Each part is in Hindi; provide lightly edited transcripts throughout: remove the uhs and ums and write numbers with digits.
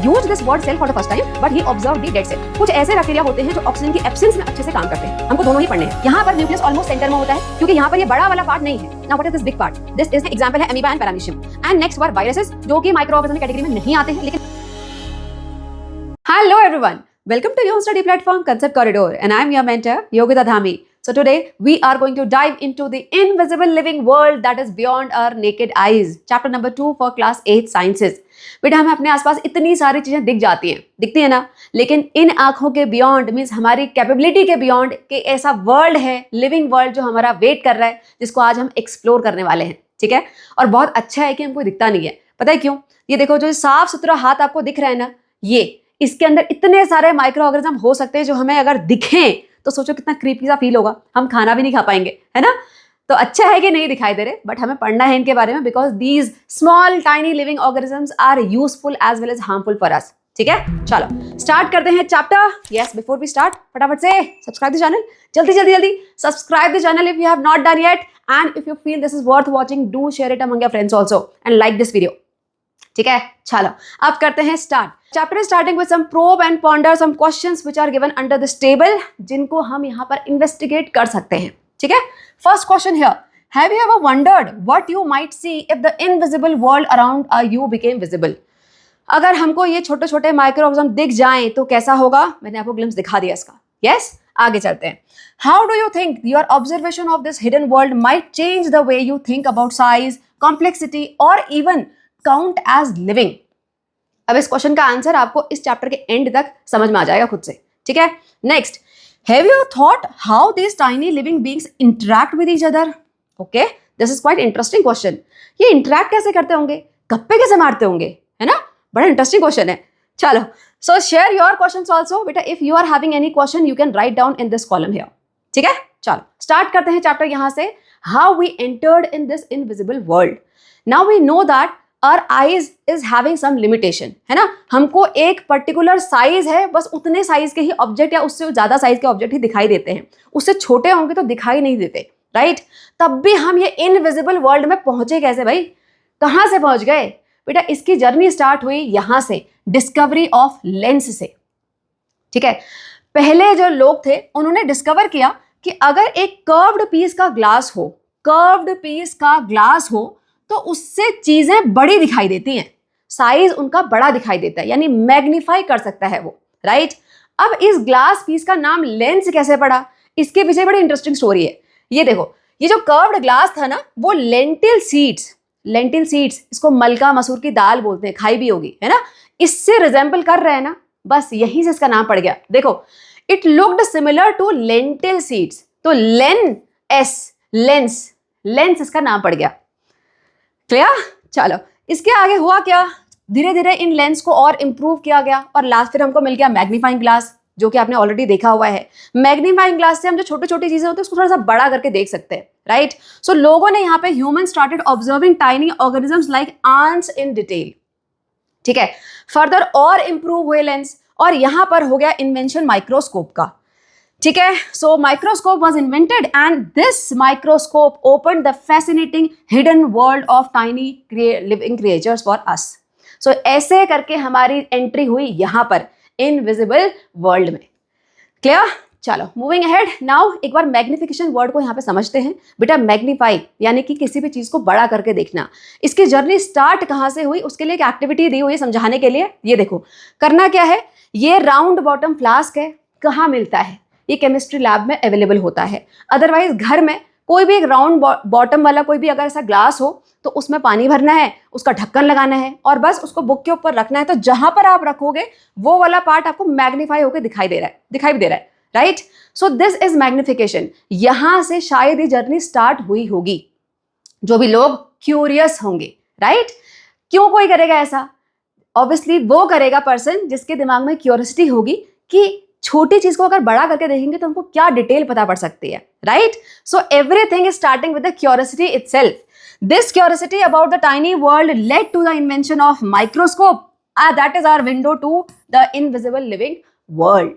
Use this word cell for the first time but he observe the dead cell. कुछ ऐसे बैक्टीरिया होते हैं जो ऑक्सीजन की एब्सेंस में अच्छे से काम करते हैं। हमको दोनों ही पढ़ने हैं। यहाँ पर न्यूक्लियस ऑलमोस्ट सेंटर में होता है क्योंकि यहाँ पर ये बड़ा वाला पार्ट नहीं है। Now what is this big part? This is the example है amoeba and paramecium. And next were viruses जो कि माइक्रो ऑर्गेनिज्म कैटेगरी में नहीं आते हैं लेकिन hello everyone, welcome to your study platform Concept Corridor and I am your mentor Yogita Dhami. So today we are going to dive into the invisible living world that is beyond our naked eyes. Chapter number 2 for class 8 sciences. बेटा हमें अपने आसपास इतनी सारी चीजें दिखती है ना, लेकिन इन आंखों के बियॉन्ड मीन्स हमारी कैपेबिलिटी के बियॉन्ड के ऐसा वर्ल्ड है, लिविंग वर्ल्ड जो हमारा वेट कर रहा है, जिसको आज हम एक्सप्लोर करने वाले हैं। ठीक है, और बहुत अच्छा है कि हमको दिखता नहीं है। पता है क्यों? ये देखो, जो साफ सुथरा हाथ आपको दिख रहा है ना, ये इसके अंदर इतने सारे माइक्रो ऑर्गेनिज्म हो सकते हैं जो हमें अगर दिखें तो सोचो कितना क्रीपी सा फील होगा, हम खाना भी नहीं खा पाएंगे, है ना। तो अच्छा है कि नहीं दिखाई दे रहे, बट हमें पढ़ना है इनके बारे में because these small tiny living organisms are useful as well as harmful for us. ठीक है, चलो स्टार्ट करते हैं chapter. Yes, before we start फटाफट से सब्सक्राइब द चैनल, जल्दी subscribe the channel if you have not done yet, and if you feel this is worth watching do share it among your friends also and like this video. ठीक है, चलो अब करते हैं start. Chapter starting with some probe and ponder some questions which are given under this table, जिनको हम यहाँ पर इन्वेस्टिगेट कर सकते हैं। ठीक है, first question here, have you ever wondered what you might see if the invisible world around you became visible? अगर हमको ये छोटे छोटे माइक्रो ऑर्गेनिज्म दिख जाएं तो कैसा होगा? मैंने आपको ग्लिम्स दिखा दिया इसका। यस, आगे चलते हैं। How do you think your observation of this hidden world might change the way you think about size, complexity और इवन काउंट एज लिविंग? अब इस क्वेश्चन का आंसर आपको इस चैप्टर के एंड तक समझ में आ जाएगा खुद से। ठीक है, next, have you thought how these tiny living beings interact with each other? Okay, this is quite interesting question. ये इंटरैक्ट कैसे करते होंगे, गप्पे कैसे मारते होंगे, है ना? बड़ा इंटरेस्टिंग क्वेश्चन है। चलो, so share your questions also बेटा। If you are having any question you can write down in this column here. ठीक है, चलो स्टार्ट करते हैं चैप्टर यहाँ से। How we entered in this invisible world. Now we know that our eyes is having some limitation, है ना। हमको एक पर्टिकुलर साइज है, बस उतने साइज के ही ऑब्जेक्ट या उससे ज्यादा साइज के ऑब्जेक्ट ही दिखाई देते हैं, उससे छोटे होंगे तो दिखाई नहीं देते, राइट। तब भी हम ये इनविजिबल वर्ल्ड में पहुंचे कैसे भाई? कहाँ से पहुंच गए बेटा? इसकी जर्नी स्टार्ट हुई यहाँ से, डिस्कवरी ऑफ लेंस से। ठीक है, पहले जो लोग थे उन्होंने डिस्कवर किया कि अगर एक कर्व्ड पीस का ग्लास हो तो उससे चीजें बड़ी दिखाई देती हैं, साइज उनका बड़ा दिखाई देता है, यानी मैग्नीफाई कर सकता है वो, राइट। अब इस ग्लास पीस का नाम लेंस कैसे पड़ा? इसके पीछे बड़ी इंटरेस्टिंग स्टोरी है। ये देखो, ये जो कर्व्ड ग्लास था ना, वो लेंटिल सीड्स, इसको मलका मसूर की दाल बोलते हैं, खाई भी होगी, है ना। इससे रिजेंबल कर रहे हैं ना, बस यहीं से इसका नाम पड़ गया। देखो, it looked similar to lentil seeds, तो लेंस इसका नाम पड़ गया। क्लियर? चलो, इसके आगे हुआ क्या? धीरे धीरे इन लेंस को और इंप्रूव किया गया और लास्ट फिर हमको मिल गया मैग्नीफाइंग ग्लास, जो कि आपने ऑलरेडी देखा हुआ है। मैग्नीफाइंग ग्लास से हम जो छोटी छोटी चीजें होती है उसको थोड़ा सा बड़ा करके देख सकते हैं, राइट। सो लोगों ने यहाँ पे human started observing tiny organisms like ants in detail. ठीक है, फर्दर और इंप्रूव हुए लेंस, और यहाँ पर हो गया इन्वेंशन माइक्रोस्कोप का। ठीक है, so microscope was invented and this microscope open the fascinating hidden world of tiny living creatures for us. So ऐसे करके हमारी एंट्री हुई यहाँ पर इनविजिबल वर्ल्ड में। क्लियर? चलो मूविंग अहेड। नाउ एक बार मैग्निफिकेशन वर्ड को यहाँ पे समझते हैं बेटा। मैग्नीफाई यानी कि किसी भी चीज को बड़ा करके देखना। इसकी जर्नी स्टार्ट कहाँ से हुई, उसके लिए एक एक्टिविटी दी हुई है समझाने के लिए। ये देखो, करना क्या है, ये राउंड बॉटम फ्लास्क है, कहाँ मिलता है? ये केमिस्ट्री लैब में अवेलेबल होता है। अदरवाइज घर में कोई भी एक राउंड बॉटम वाला कोई भी अगर ऐसा ग्लास हो तो उसमें पानी भरना है, उसका ढक्कन लगाना है और बस उसको बुक के ऊपर रखना है। तो जहां पर आप रखोगे वो वाला पार्ट आपको मैग्नीफाई होकर दिखाई भी दे रहा है, right. So this is magnification. यहां से शायद ये जर्नी स्टार्ट हुई होगी, जो भी लोग क्यूरियस होंगे, राइट। क्यों कोई करेगा ऐसा? ऑब्वियसली वो करेगा पर्सन जिसके दिमाग में क्यूरियोसिटी होगी कि छोटी चीज को अगर बड़ा करके देखेंगे तो हमको क्या डिटेल पता पड़ सकती है, right. So everything is starting with the curiosity itself. This curiosity about the tiny world led to the invention of microscope, that is our window to the invisible living world.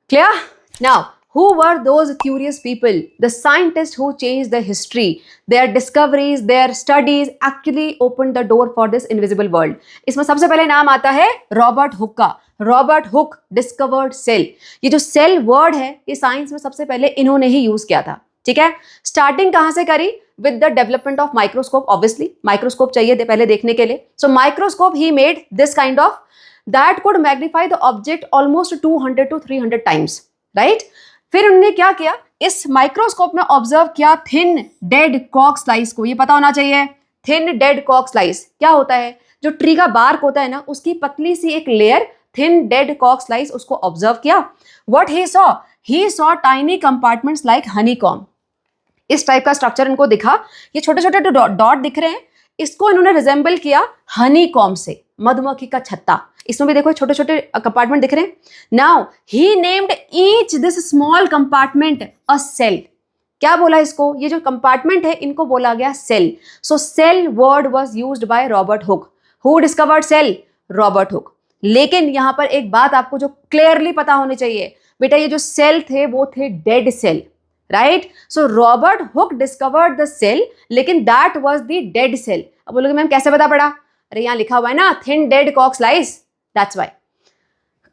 Clear? Now Who were those curious people? The scientists who changed the history. Their discoveries, their studies actually opened the door for this invisible world. इसमें सबसे पहले नाम आता है रॉबर्ट हुक का. Robert Hooke discovered cell. ये जो सेल वर्ड है ये साइंस में सबसे पहले इन्होंने ही यूज किया था. ठीक है. स्टार्टिंग कहां से करी? With the development of microscope. Obviously microscope चाहिए थे पहले देखने के लिए. सो माइक्रोस्कोप ही made this kind of that could magnify the object almost 200 to 300 times, right? फिर उन्होंने क्या किया? इस माइक्रोस्कोप में ऑब्जर्व किया थिन डेड कॉक स्लाइस को. ये पता होना चाहिए. थिन डेड कॉक स्लाइस क्या होता है? जो ट्री का बार्क होता है ना, उसकी पतली सी एक लेयर, थिन डेड कॉक स्लाइस, उसको ऑब्जर्व किया. What he saw tiny compartments like honeycomb. इस टाइप का स्ट्रक्चर इनको दिखा. ये छोटे छोटे डॉट दिख रहे हैं, इसको इन्होंने रिजेंबल किया हनीकॉम से, मधुमक्खी का छत्ता. इसमें भी देखो छोटे छोटे कंपार्टमेंट दिख रहे हैं. Now he named each this small compartment a cell. क्या बोला इसको? ये जो कंपार्टमेंट है इनको बोला गया cell. So cell word was used by Robert Hooke. Who discovered cell? Robert Hooke. लेकिन यहां पर एक बात आपको जो क्लियरली पता होनी चाहिए बेटा, ये जो सेल थे वो थे dead cell, right? So Robert Hooke discovered the cell, लेकिन that was the dead cell. अब बोलोगे मैम कैसे पता पड़ा? अरे यहां लिखा हुआ है ना, थिन डेड कॉक स्लाइस, दैट्स व्हाई.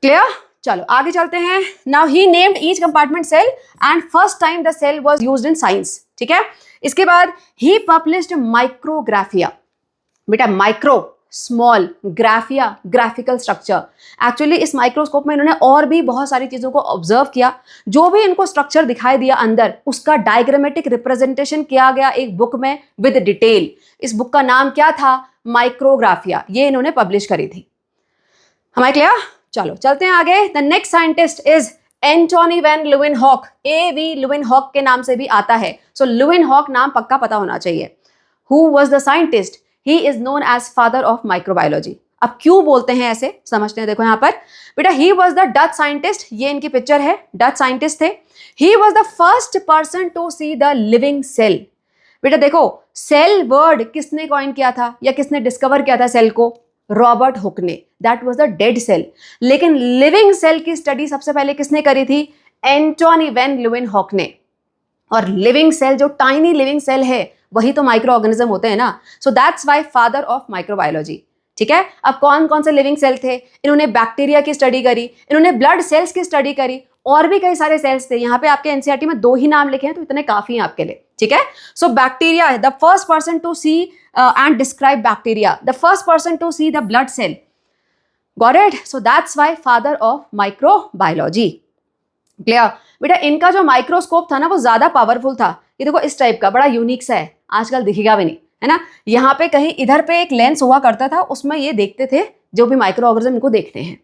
क्लियर? चलो आगे चलते हैं. Now he named each compartment cell and first time the cell was used in science. ठीक है. इसके बाद ही पब्लिश्ड माइक्रोग्राफिया. बेटा micro small, graphia graphical structure. Actually इस माइक्रोस्कोप में इन्होंने और भी बहुत सारी चीजों को ऑब्जर्व किया. जो भी इनको स्ट्रक्चर दिखाई दिया अंदर, उसका डायग्रामेटिक रिप्रेजेंटेशन किया गया एक बुक में विद डिटेल. इस बुक का नाम क्या था? माइक्रोग्राफिया. ये इन्होंने पब्लिश करी थी. हमारे क्लियर? चलो चलते हैं आगे. The next scientist is Antonie van Leeuwenhoek. A.V. Leeuwenhoek के नाम से भी आता है. सो ल्यूवेनहॉक नाम पक्का पता होना चाहिए. Who was the scientist? He is known as father of microbiology. अब क्यों बोलते हैं ऐसे समझते हैं. देखो यहां पर बेटा, he was the Dutch scientist. ये इनकी पिक्चर है, डच साइंटिस्ट थे. He was the first person to see the living cell. बेटा देखो, सेल वर्ड किसने कॉइन किया था या किसने डिस्कवर किया था सेल को? रॉबर्ट हुक ने. That was the dead cell. लेकिन लिविंग सेल की स्टडी सबसे पहले किसने करी थी? एंटोनी वैन ल्यूवेनहॉक ने. और लिविंग सेल, जो टाइनी लिविंग सेल है, वही तो माइक्रो ऑर्गेनिज्म होते हैं ना. सो that's why father of microbiology. ठीक है. अब कौन कौन से लिविंग सेल थे? इन्होंने बैक्टीरिया की स्टडी करी, इन्होंने ब्लड सेल्स की स्टडी करी, और भी कई सारे सेल्स थे. यहाँ पे आपके एनसीईआरटी में 2 ही नाम लिखे हैं, तो इतने काफी हैं आपके लिए. ठीक है. सो बैक्टीरिया है the first person to see and describe bacteria, the first person to see the blood cell. Got it? So that's why father of microbiology. Clear? बेटा इनका जो माइक्रोस्कोप था ना वो ज्यादा पावरफुल था. ये देखो इस टाइप का, बड़ा यूनिक सा है, आजकल दिखेगा भी नहीं, है ना. यहाँ पे कहीं इधर पे एक लेंस हुआ करता था, उसमें ये देखते थे जो भी माइक्रो ऑर्गेनिज्म इनको देखते हैं.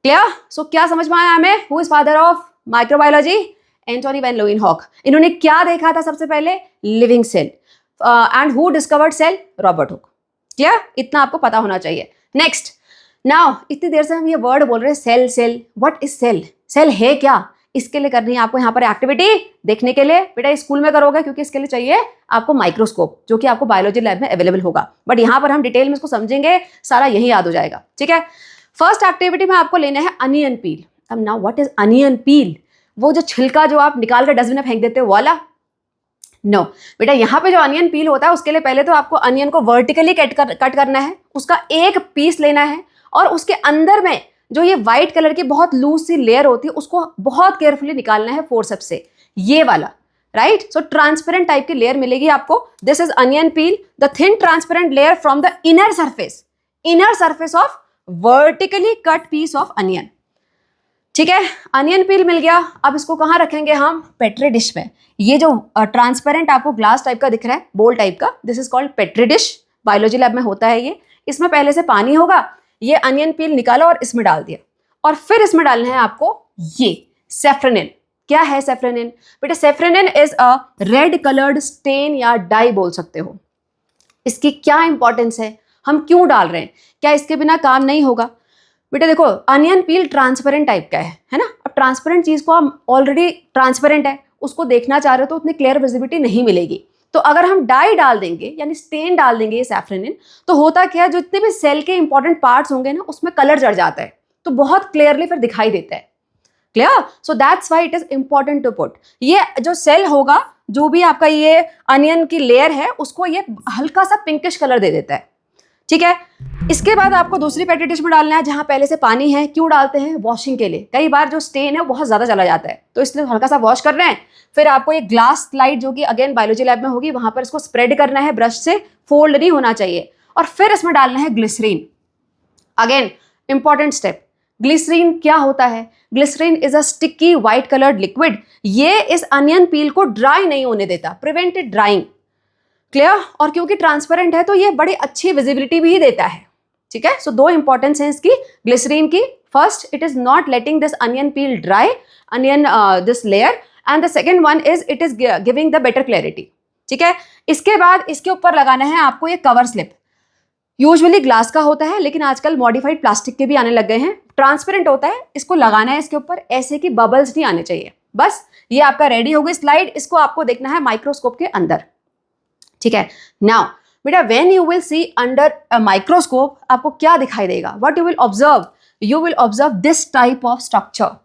क्लियर? सो क्या समझ में आया हमें? Who is father of microbiology? Antonie van Leeuwenhoek. इन्होंने क्या देखा था सबसे पहले? Living cell. And who discovered cell? Robert Hooke. Clear? इतना आपको पता होना चाहिए. नेक्स्ट. नाउ इतनी देर से हम ये वर्ड बोल रहे हैं cell cell. What is cell? Cell है क्या? इसके लिए करनी है आपको यहाँ पर एक्टिविटी देखने के लिए. बेटा स्कूल में करोगे क्योंकि इसके लिए चाहिए आपको माइक्रोस्कोप, जो कि आपको बायोलॉजी लैब में अवेलेबल होगा. बट यहाँ पर हम डिटेल में इसको समझेंगे, सारा यही याद हो जाएगा. ठीक है. फर्स्ट एक्टिविटी में आपको लेना है अनियन पील. अब नाउ व्हाट इज अनियन पील? वो जो छिलका जो आप निकाल कर डस्टबिन में फेंक देते हो वाला? नो बेटा, यहाँ पे जो अनियन पील होता है उसके लिए पहले तो आपको अनियन को वर्टिकली कट करना है. उसका एक पीस लेना है और उसके अंदर में जो ये व्हाइट कलर की बहुत लूज सी लेयर होती है उसको बहुत केयरफुली निकालना है फोर्सेप्स से, ये वाला. राइट? सो ट्रांसपेरेंट टाइप की लेयर मिलेगी आपको. This is onion peel, the thin transparent layer from the inner surface of vertically cut piece of onion. ठीक है. अनियन पील मिल गया. अब इसको कहाँ रखेंगे हम? पेट्री डिश में. ये जो ट्रांसपेरेंट आपको ग्लास टाइप का दिख रहा है, बोल टाइप का, this is called petri dish. Biology lab में होता है ये. इसमें पहले से पानी होगा, ये अनियन पील निकाला और इसमें डाल दिया, और फिर इसमें डालना है आपको ये सेफ्रोनिन. क्या है सेफ्रोनिन? बेटा safranin is a red coloured stain या डाई बोल सकते हो. इसकी क्या इंपॉर्टेंस है? हम क्यों डाल रहे हैं? क्या इसके बिना काम नहीं होगा? बेटा देखो, अनियन पील ट्रांसपेरेंट टाइप का है ना. अब ट्रांसपेरेंट चीज को हम ऑलरेडी ट्रांसपेरेंट है, उसको देखना चाह रहे हो तो उतनी क्लियर विजिबिलिटी नहीं मिलेगी. तो अगर हम डाई डाल देंगे यानी स्टेन डाल देंगे ये सैफ्रोनिन, तो होता क्या है, जो जितने भी सेल के इंपॉर्टेंट पार्ट्स होंगे ना उसमें कलर चढ़ जाता है, तो बहुत क्लियरली फिर दिखाई देता है. Clear? So that's why it is important to put. ये जो सेल होगा, जो भी आपका ये अनियन की लेयर है, उसको ये हल्का सा पिंकिश कलर दे देता है, ठीक है? इसके बाद आपको दूसरी पेट्री डिश में डालना है जहां पहले से पानी है। क्यों डालते हैं? वॉशिंग के लिए। कई बार जो स्टेन है बहुत ज्यादा चला जाता है, तो इसलिए हल्का सा वॉश कर रहे हैं। फिर आपको एक ग्लास स्लाइड जो कि अगेन बायोलॉजी लैब में होगी, वहां पर इसको स्प्रेड करना है ब्रश से, फोल्ड नहीं होना चाहिए। और फिर इसमें डालना है glycerine. Again important step. Glycerine क्या होता है? Glycerine is a sticky white coloured liquid. ये इस अनियन पील को ड्राई नहीं होने देता, प्रिवेंटेड ड्राइंग। क्लियर? और क्योंकि ट्रांसपेरेंट है तो ये बड़ी अच्छी विजिबिलिटी भी देता है, ठीक है? सो दो इंपॉर्टेंस है इसकी ग्लिसरीन की। First, it is not letting this onion peel dry, onion this layer, and the second one is it is giving the better clarity, ठीक है? इसके बाद इसके ऊपर लगाना है आपको ये कवर स्लिप। यूजुअली ग्लास का होता है, लेकिन आजकल मॉडिफाइड प्लास्टिक के भी आने लग गए हैं। ट्रांसपेरेंट होता है, इसको लगाना है इसके ऊपर, ऐसे कि बबल्स नहीं आने चाहिए। बस ये आपका रेडी हो गई स्लाइड। इसको आपको देखना है माइक्रोस्कोप के अंदर, ठीक है? नाउ बेटा, when you will C under a microscope, आपको क्या दिखाई देगा? What you will observe? You will observe this type of structure.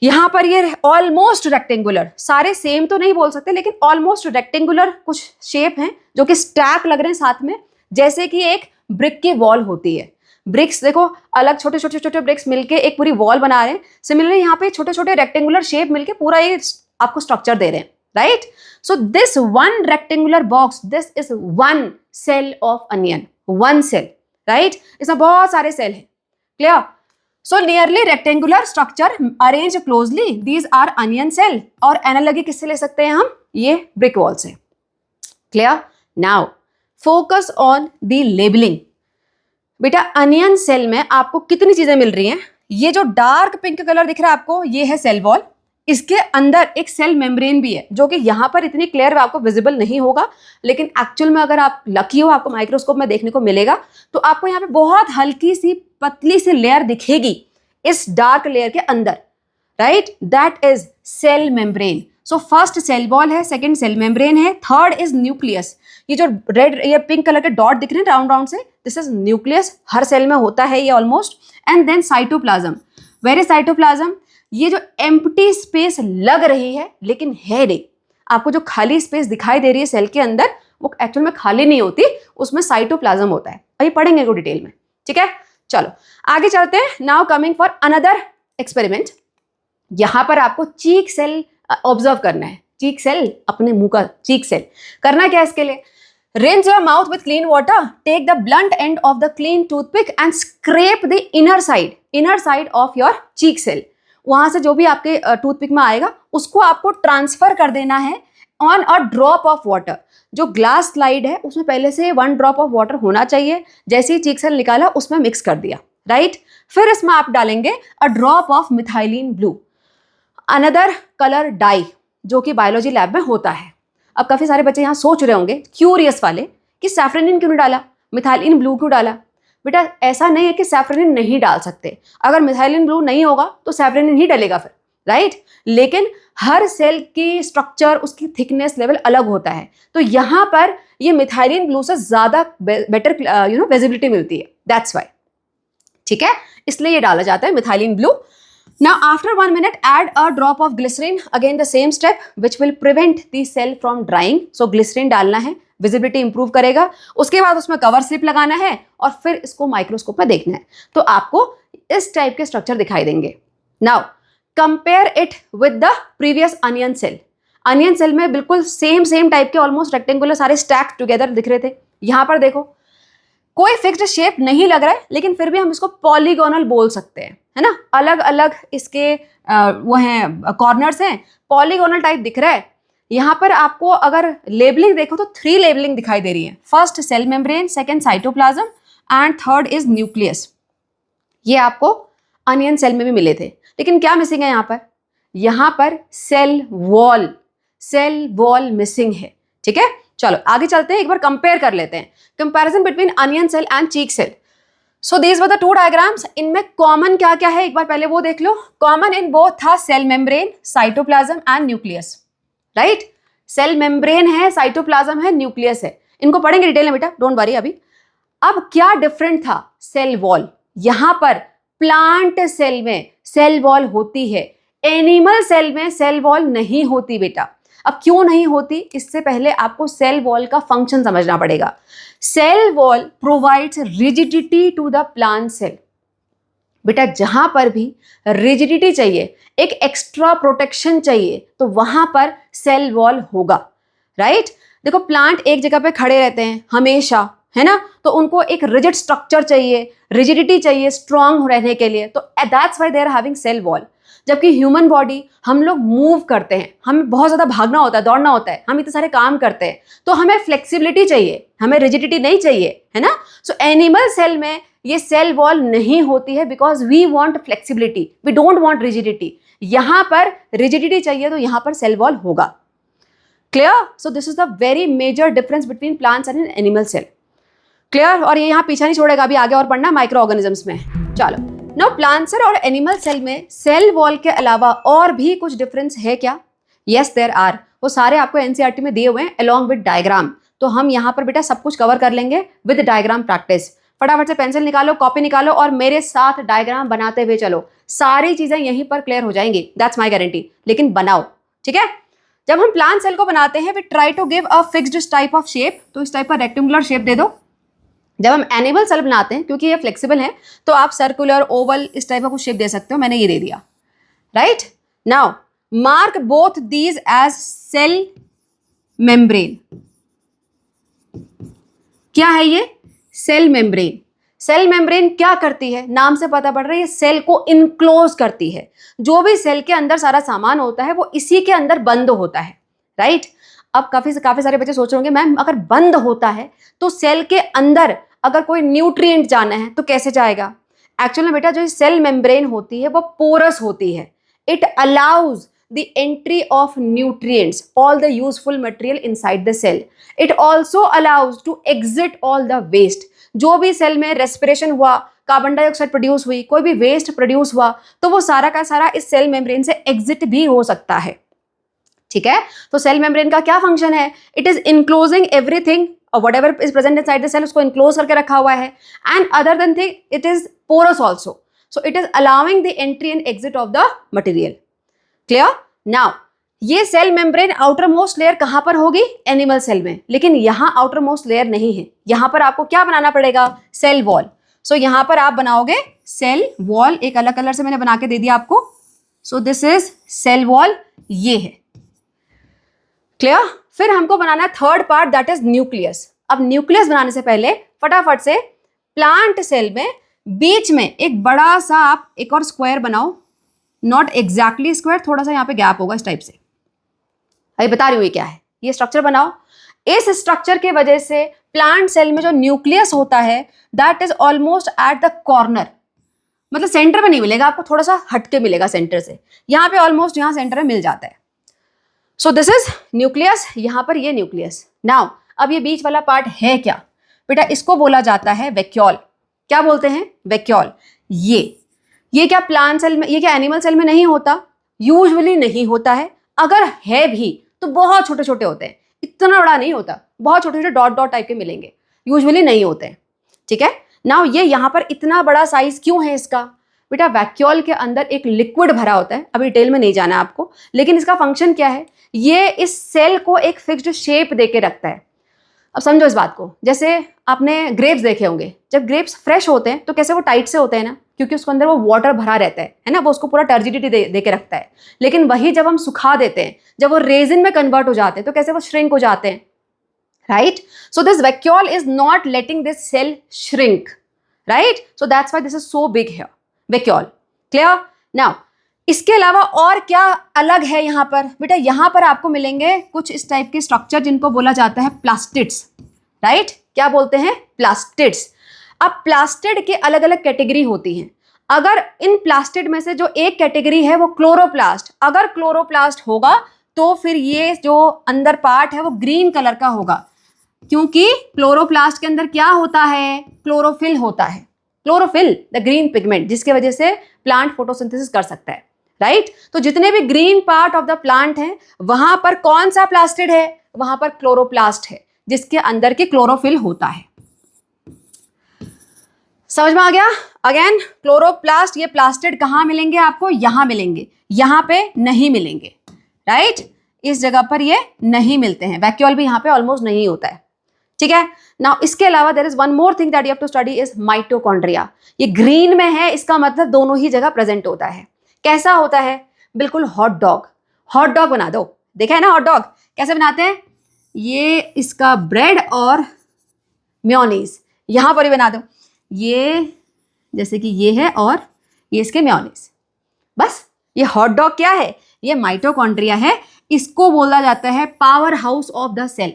यहां पर ये ऑलमोस्ट रेक्टेंगुलर, सारे सेम तो नहीं बोल सकते, लेकिन ऑलमोस्ट रेक्टेंगुलर कुछ शेप हैं जो कि स्टैक लग रहे हैं साथ में, जैसे कि एक ब्रिक की वॉल होती है। ब्रिक्स देखो, अलग छोटे छोटे छोटे ब्रिक्स मिलके एक पूरी वॉल बना रहे हैं। सिमिलरली यहाँ पे छोटे छोटे रेक्टेंगुलर शेप मिलके पूरा ये आपको स्ट्रक्चर दे रहे हैं, right? So this one rectangular box, this is one cell of onion, one cell, right? इसमें बहुत सारे सेल हैं, clear? So nearly rectangular structure arrange closely, these are onion cell. और एनालॉजी किससे ले सकते हैं हम? ये ब्रिक वॉल से, clear? Now focus on the labelling. बेटा, अनियन सेल में आपको कितनी चीजें मिल रही हैं? ये जो डार्क पिंक कलर दिख रहा है आपको, ये है सेल वॉल। इसके अंदर एक सेल मेम्ब्रेन भी है, जो कि यहां पर इतनी क्लियर आपको विजिबल नहीं होगा, लेकिन एक्चुअल में अगर आप लकी हो, आपको माइक्रोस्कोप में देखने को मिलेगा, तो आपको यहाँ पे बहुत हल्की सी पतली सी लेयर दिखेगी इस डार्क लेयर के अंदर, right? That is cell membrane. So first cell wall है, सेकेंड सेल मेम्ब्रेन है, थर्ड इज न्यूक्लियस। ये जो रेड, ये पिंक कलर के डॉट दिख रहे हैं राउंड राउंड से, दिस इज न्यूक्लियस। हर सेल में होता है ये almost. And then cytoplasm. Where is cytoplasm? ये जो एम्प्टी स्पेस लग रही है लेकिन है नहीं, आपको जो खाली स्पेस दिखाई दे रही है सेल के अंदर, वो एक्चुअल में खाली नहीं होती, उसमें साइटोप्लाज्म होता है। अभी पढ़ेंगे को डिटेल में, ठीक है? चलो आगे चलते हैं। Now coming for another experiment. यहां पर आपको चीक सेल ऑब्जर्व करना है। चीक सेल, अपने मुंह का चीक सेल। करना क्या है इसके लिए? Rinse your mouth with clean water. Take the blunt end of the clean toothpick and scrape the inner side of your cheek cell. वहां से जो भी आपके टूथपिक में आएगा, उसको आपको ट्रांसफर कर देना है on a drop of water. जो ग्लास स्लाइड है उसमें पहले से 1 ड्रॉप ऑफ वाटर होना चाहिए। जैसे ही चीक सेल निकाला, उसमें मिक्स कर दिया, राइट? फिर इसमें आप डालेंगे a drop of methylene blue, another colour dye, जो कि बायोलॉजी लैब में होता है। अब काफी सारे बच्चे यहाँ सोच रहे होंगे, क्यूरियस वाले, कि सैफ्रोनिन क्यों नहीं डाला, मिथाइलिन ब्लू क्यों डाला? बेटा, ऐसा नहीं है कि सैफ्रोनिन नहीं डाल सकते। अगर मिथाइलिन ब्लू नहीं होगा तो सैफ्रोनिन ही डलेगा फिर, राइट? लेकिन हर सेल की स्ट्रक्चर, उसकी थिकनेस लेवल अलग होता है, तो यहाँ पर ये मिथाइलिन ब्लू से ज्यादा बेटर विजिबिलिटी मिलती है, दैट्स वाई, ठीक है? इसलिए ये डाला जाता है methylene blue. Now after 1 minute add a drop of glycerin, again the same step which will prevent the cell from drying. So glycerin डालना है, विजिबिलिटी इंप्रूव करेगा। उसके बाद उसमें कवर स्लिप लगाना है और फिर इसको माइक्रोस्कोप में देखना है, तो आपको इस टाइप के स्ट्रक्चर दिखाई देंगे। Now compare it with the previous onion cell. Onion cell में बिल्कुल सेम टाइप के ऑलमोस्ट रेक्टेंगुलर सारे स्टैक टुगेदर दिख रहे थे। यहाँ पर देखो, कोई फिक्स्ड शेप नहीं लग रहा है, लेकिन फिर भी हम इसको पॉलीगोनल बोल सकते हैं, है ना? अलग अलग इसके वो हैं, कॉर्नर्स हैं, पॉलीगोनल टाइप दिख रहा है। यहाँ पर आपको अगर लेबलिंग देखो तो 3 लेबलिंग दिखाई दे रही है। First cell membrane, second cytoplasm and third is nucleus. ये आपको अनियन सेल में भी मिले थे, लेकिन क्या मिसिंग है यहाँ पर? यहाँ पर सेल वॉल मिसिंग है, ठीक है? चलो आगे चलते हैं, एक बार कंपेयर कर लेते हैं। Comparison between onion cell and cheek cell. So these were the 2 diagrams. इनमें कॉमन क्या क्या है एक बार पहले वो देख लो। कॉमन इन बोथ था cell membrane, cytoplasm and nucleus, right? Cell membrane है, साइटोप्लाज्म है, न्यूक्लियस है। इनको पढ़ेंगे डिटेल में बेटा, डोंट वरी अभी। अब क्या डिफरेंट था? Cell wall. यहां पर प्लांट सेल में सेल वॉल होती है, एनिमल सेल में सेल वॉल नहीं होती बेटा। अब क्यों नहीं होती, इससे पहले आपको सेल वॉल का फंक्शन समझना पड़ेगा। Cell wall provides rigidity to the plant cell. बेटा जहां पर भी रिजिडिटी चाहिए, एक एक्स्ट्रा प्रोटेक्शन चाहिए, तो वहां पर सेल वॉल होगा, राइट। देखो प्लांट एक जगह पे खड़े रहते हैं हमेशा, है ना, तो उनको एक रिजिड स्ट्रक्चर चाहिए, रिजिडिटी चाहिए स्ट्रांग रहने के लिए, तो that's why they are having cell wall. जबकि ह्यूमन बॉडी, हम लोग मूव करते हैं, हमें बहुत ज़्यादा भागना होता है, दौड़ना होता है, हम इतने सारे काम करते हैं, तो हमें फ्लेक्सिबिलिटी चाहिए, हमें रिजिडिटी नहीं चाहिए, है ना। सो एनिमल सेल में ये सेल वॉल नहीं होती है because we want flexibility, we don't want rigidity. यहाँ पर रिजिडिटी चाहिए तो यहाँ पर सेल वॉल होगा। Clear? So this is the very major difference between plants and animal cell. Clear? और ये यहाँ पीछा नहीं छोड़ेगा, अभी आगे और पढ़ना माइक्रो ऑर्गेनिजम्स में। चलो, नो प्लांट सेल और एनिमल सेल में सेल वॉल के अलावा और भी कुछ डिफरेंस है क्या? Yes there are. वो सारे आपको एनसीईआरटी में दिए हुए हैं अलॉन्ग विद डायग्राम, तो हम यहाँ पर बेटा सब कुछ कवर कर लेंगे विद डायग्राम प्रैक्टिस। फटाफट से पेंसिल निकालो, कॉपी निकालो और मेरे साथ डायग्राम बनाते हुए चलो, सारी चीजें यहीं पर क्लियर हो जाएंगी, दैट्स माय गारंटी। लेकिन बनाओ, ठीक है। जब हम प्लांट सेल को बनाते हैं we try to give a fixed type of shape, तो इस टाइप का रेक्टेंगुलर शेप दे दो। जब हम एनिमल सेल बनाते हैं, क्योंकि ये फ्लेक्सिबल है, तो आप सर्कुलर, ओवल, इस टाइप का कुछ शेप दे सकते हो, मैंने ये दे दिया, right. Now mark both these as cell membrane. क्या है ये? Cell membrane. सेल मेम्ब्रेन क्या करती है, नाम से पता पड़ रहा है, ये सेल को इनक्लोज करती है। जो भी सेल के अंदर सारा सामान होता है वो इसी के अंदर बंद होता है, राइट। अब काफी सारे बच्चे सोच रहे होंगे मैम अगर बंद होता है तो सेल के अंदर अगर कोई न्यूट्रिएंट जाना है तो कैसे जाएगा? एक्चुअली बेटा जो सेल मेम्ब्रेन होती है वो पोरस होती है। It allows the entry of nutrients, all the useful material inside the cell. It also allows to exit all the waste. जो भी सेल में रेस्पिरेशन हुआ, कार्बन डाइऑक्साइड प्रोड्यूस हुई, कोई भी वेस्ट प्रोड्यूस हुआ, तो वो सारा का सारा इस सेल मेम्ब्रेन से एग्जिट भी हो सकता है, ठीक है। तो सेल मेम्ब्रेन का क्या फंक्शन है? It is enclosing everything, whatever is present inside the cell उसको इनक्लोज करके रखा हुआ है, and other than thing it is porous also, so it is allowing the entry and exit of the material. क्लियर? नाउ ये cell membrane outermost layer कहां पर होगी? एनिमल सेल में। लेकिन यहां आउटर मोस्ट लेयर नहीं है, यहां पर आपको क्या बनाना पड़ेगा? Cell wall. सो यहां पर आप बनाओगे सेल वॉल, एक अलग कलर से मैंने बना के दे दिया आपको। So this is cell wall, ये है। क्लियर? फिर हमको बनाना है third part, that is nucleus. अब न्यूक्लियस बनाने से पहले फटाफट से प्लांट सेल में बीच में एक बड़ा सा आप एक और स्क्वायर बनाओ, नॉट एग्जैक्टली स्क्वायर, थोड़ा सा यहाँ पे गैप होगा इस टाइप से। अभी बता रही हूँ ये क्या है। ये स्ट्रक्चर बनाओ। इस स्ट्रक्चर के वजह से प्लांट सेल में जो न्यूक्लियस होता है that is almost at the corner, मतलब सेंटर में नहीं मिलेगा आपको, थोड़ा सा हटके मिलेगा सेंटर से। यहाँ पे ऑलमोस्ट यहाँ सेंटर में मिल जाता है। सो दिस इज न्यूक्लियस, यहाँ पर ये न्यूक्लियस। नाउ अब ये बीच वाला पार्ट है क्या बेटा? इसको बोला जाता है वैक्यूल। क्या बोलते हैं? वैक्यूल। ये क्या प्लांट सेल में, ये क्या एनिमल सेल में नहीं होता? यूजुअली नहीं होता है। अगर है भी तो बहुत छोटे छोटे होते हैं, इतना बड़ा नहीं होता, बहुत छोटे छोटे डॉट डॉट टाइप के मिलेंगे, यूजुअली नहीं होते हैं, ठीक है। नाउ ये यहाँ पर इतना बड़ा साइज क्यों है इसका? बेटा वैक्यूल के अंदर एक लिक्विड भरा होता है, अभी डिटेल में नहीं जाना आपको, लेकिन इसका फंक्शन क्या है? ये इस सेल को एक फिक्स्ड शेप देके रखता है। अब समझो इस बात को, जैसे आपने ग्रेप्स देखे होंगे, जब ग्रेप्स फ्रेश होते हैं तो कैसे वो टाइट से होते हैं ना, क्योंकि उसके अंदर वो वाटर भरा रहता है ना, वो उसको पूरा टर्जिडिटी दे के रखता है। लेकिन वही जब हम सुखा देते हैं, जब वो रेजिन में कन्वर्ट हो जाते हैं, तो कैसे वो श्रिंक हो जाते हैं, right. So this vacuole is not letting this cell shrink, right. So that's why this is so big here, vacuole. Clear? Now इसके अलावा और क्या अलग है यहाँ पर? बेटा यहाँ पर आपको मिलेंगे कुछ इस टाइप के स्ट्रक्चर जिनको बोला जाता है प्लास्टिड्स, राइट। क्या बोलते हैं? प्लास्टिड्स। अब प्लास्टिड के अलग अलग कैटेगरी होती हैं। अगर इन प्लास्टिड में से जो एक कैटेगरी है वो क्लोरोप्लास्ट, अगर क्लोरोप्लास्ट होगा तो फिर ये जो अंदर पार्ट है वो ग्रीन कलर का होगा, क्योंकि क्लोरोप्लास्ट के अंदर क्या होता है? क्लोरोफिल होता है। क्लोरोफिल द ग्रीन पिगमेंट, जिसके वजह से प्लांट फोटोसिंथेसिस कर सकता है, राइट। तो जितने भी green part of the plant हैं वहां पर कौन सा प्लास्टिड है? वहां पर क्लोरोप्लास्ट है, जिसके अंदर के क्लोरोफिल होता है। समझ में आ गया? अगेन क्लोरोप्लास्ट, ये प्लास्टिड कहाँ मिलेंगे आपको? यहां मिलेंगे, यहां पे नहीं मिलेंगे, राइट? इस जगह पर ये नहीं मिलते हैं। वैक्यूल भी यहाँ पे ऑलमोस्ट नहीं होता है, ठीक है? नाउ इसके अलावा there is one more thing that you have to study is mitochondria. ये ग्रीन में है, इसका मतलब दोनों ही जगह प्रेजेंट होता है। कैसा होता है? बिल्कुल हॉट डॉग, हॉट डॉग बना दो। देखा है ना हॉट डॉग कैसे बनाते हैं? ये इसका ब्रेड और मेयोनीज यहां पर ही बना दो, ये जैसे कि ये है और ये इसके मेयोनीज, बस। ये हॉट डॉग क्या है? ये माइटोकॉन्ड्रिया है। इसको बोला जाता है powerhouse of the cell.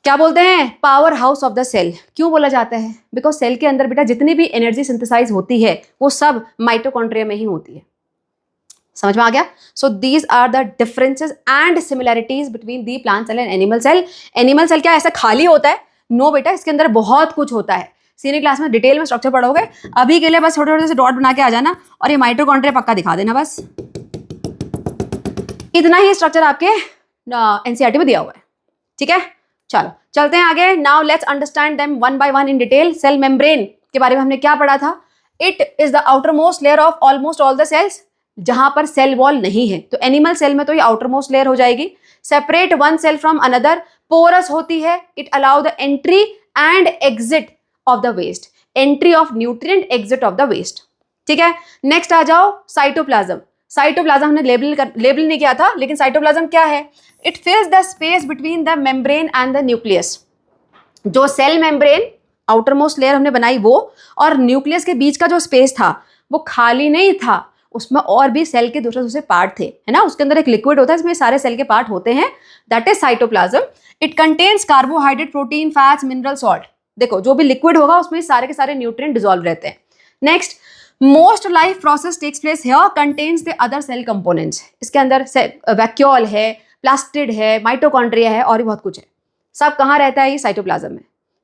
क्या बोलते हैं? Powerhouse of the cell. क्यों बोला जाता है? बिकॉज सेल के अंदर बेटा जितनी भी एनर्जी सिंथेसाइज होती है वो सब माइटोकॉन्ड्रिया में ही होती है। समझ में आ गया? So these are the differences and similarities between the plant cell and animal cell. Animal cell क्या ऐसा खाली होता है? नो बेटा, इसके अंदर बहुत कुछ होता है। सीनियर क्लास में डिटेल में स्ट्रक्चर पढ़ोगे। अभी के लिए बस छोटे छोटे से डॉट बना के आ जाना और ये माइटोकॉन्ड्रिया पक्का दिखा देना, बस इतना ही स्ट्रक्चर आपके एनसीईआरटी में दिया हुआ है, ठीक है? चलो चलते हैं आगे। Now let's understand them one by one in detail. Cell membrane के बारे में हमने क्या पढ़ा था? It is the outermost layer of almost all the cells, जहां पर सेल वॉल नहीं है। तो एनिमल सेल में तो ये आउटर मोस्ट लेयर हो जाएगी। Separate one cell from another, porous होती है। It allow the entry and exit of the waste, entry of nutrient, exit of the waste, ठीक है? नेक्स्ट आ जाओ साइटोप्लाज्म। साइटोप्लाज्म हमने लेबल नहीं किया था, लेकिन साइटोप्लाज्म क्या है? It fills the space between the membrane and the nucleus. जो cell membrane outermost layer हमने बनाई वो, और न्यूक्लियस के बीच का जो स्पेस था वो खाली नहीं था, उसमें और भी सेल के दूसरे दूसरे पार्ट थे, है ना? उसके अंदर एक लिक्विड होता है, इसमें सारे सेल के पार्ट होते हैं, that is cytoplasm. It contains carbohydrate, protein, fats, mineral, salt. देखो जो भी लिक्विड होगा उसमें सारे के सारे न्यूट्रिएंट डिसॉल्व रहते हैं। Next, most life process takes place here, contains the other cell components. इसके अंदर वैक्यूल है, प्लास्टिड है, माइटोकॉन्ड्रिया है और भी बहुत कुछ है। सब कहाँ रहता है? ये साइटोप्लाज्म में,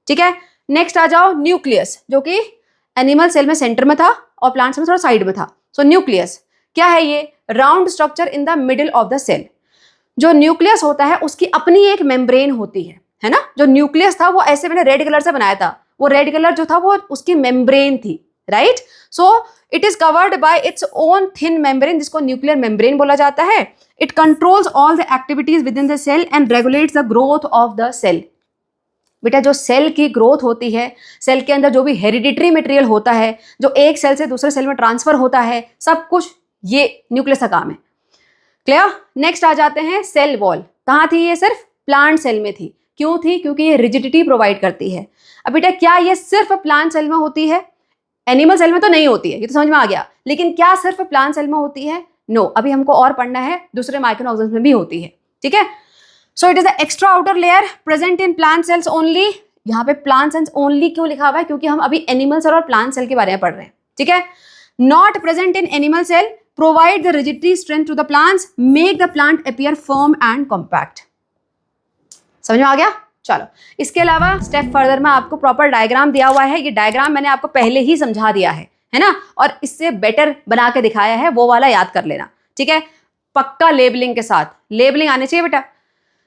ठीक है? नेक्स्ट आ जाओ न्यूक्लियस, जो कि एनिमल सेल में सेंटर में था और प्लांट्स में थोड़ा साइड में था। सो न्यूक्लियस क्या है? ये round structure in the middle of the cell. जो न्यूक्लियस होता है उसकी अपनी एक मेम्ब्रेन होती है ना? जो न्यूक्लियस था वो ऐसे मैंने रेड कलर से बनाया था, वो रेड कलर जो था वो उसकी मेम्ब्रेन थी, right? So it is covered by its own thin membrane, जिसको न्यूक्लियर मेम्ब्रेन बोला जाता है। It controls all the activities within the cell and regulates the growth of the cell. बेटा जो सेल की ग्रोथ होती है, सेल के अंदर जो भी हेरिडिटरी मटेरियल होता है, जो एक सेल से दूसरे सेल में ट्रांसफर होता है, सब कुछ ये न्यूक्लियस का काम है। क्लियर? नेक्स्ट आ जाते हैं सेल वॉल। कहाँ थी ये? सिर्फ प्लांट सेल में थी। क्यों थी? क्योंकि ये रिजिडिटी प्रोवाइड करती है। अब बेटा क्या ये सिर्फ प्लांट सेल में होती है? एनिमल सेल में तो नहीं होती है, ये तो समझ में आ गया। लेकिन क्या सिर्फ प्लांट सेल में होती है? नो, अभी हमको और पढ़ना है, दूसरे माइक्रो ऑर्गेनिज्म में भी होती है, ठीक है? सो it is the extra outer layer present in plant cells only. यहाँ पे प्लांट सेल्स ओनली क्यों लिखा हुआ है? क्योंकि हम अभी एनिमल सेल और प्लांट सेल के बारे में पढ़ रहे हैं, ठीक है? Not present in animal cell, provide the rigidity strength to the plants, make the plant appear firm and compact. समझ में आ गया? चलो, इसके अलावा स्टेप फर्दर में आपको प्रॉपर डायग्राम दिया हुआ है। ये डायग्राम मैंने आपको पहले ही समझा दिया है ना? और इससे बेटर बना के दिखाया है, वो वाला याद कर लेना, ठीक है? पक्का लेबलिंग के साथ, लेबलिंग आने चाहिए बेटा।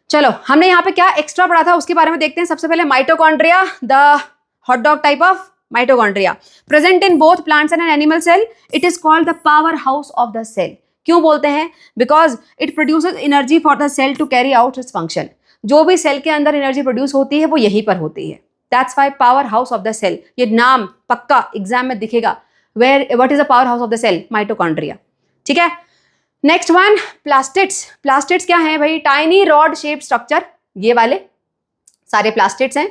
चलो, हमने यहाँ पे क्या एक्स्ट्रा पढ़ा था उसके बारे में देखते हैं। सबसे पहले mitochondria, the hot dog type of mitochondria, present in both plants and animal cell. It is called the powerhouse of the cell. क्यों बोलते हैं? Because it produces energy for the cell to carry out its function. जो भी सेल के अंदर एनर्जी प्रोड्यूस होती है वो यहीं पर होती है। That's why powerhouse of the cell. ये नाम पक्का एग्जाम में दिखेगा। What is the powerhouse of the cell? Mitochondria, ठीक है? Next one, plastids. प्लास्टिड्स क्या है भाई? टाइनी रॉड शेप स्ट्रक्चर, ये वाले सारे प्लास्टिड्स हैं।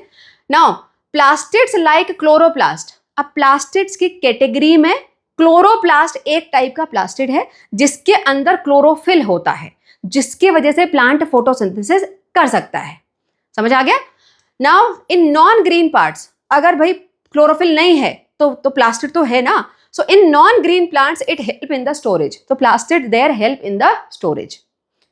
Now plastids like chloroplast. अब प्लास्टिड्स की कैटेगरी में क्लोरोप्लास्ट एक टाइप का प्लास्टिड है जिसके अंदर क्लोरोफिल होता है, जिसकी वजह से प्लांट फोटोसिंथेसिस कर सकता है। समझ आ गया? Now in non green parts, अगर भाई क्लोरोफिल नहीं है तो प्लास्टिड तो है ना। So in non green plants it help in the storage. तो plastid there help in the storage,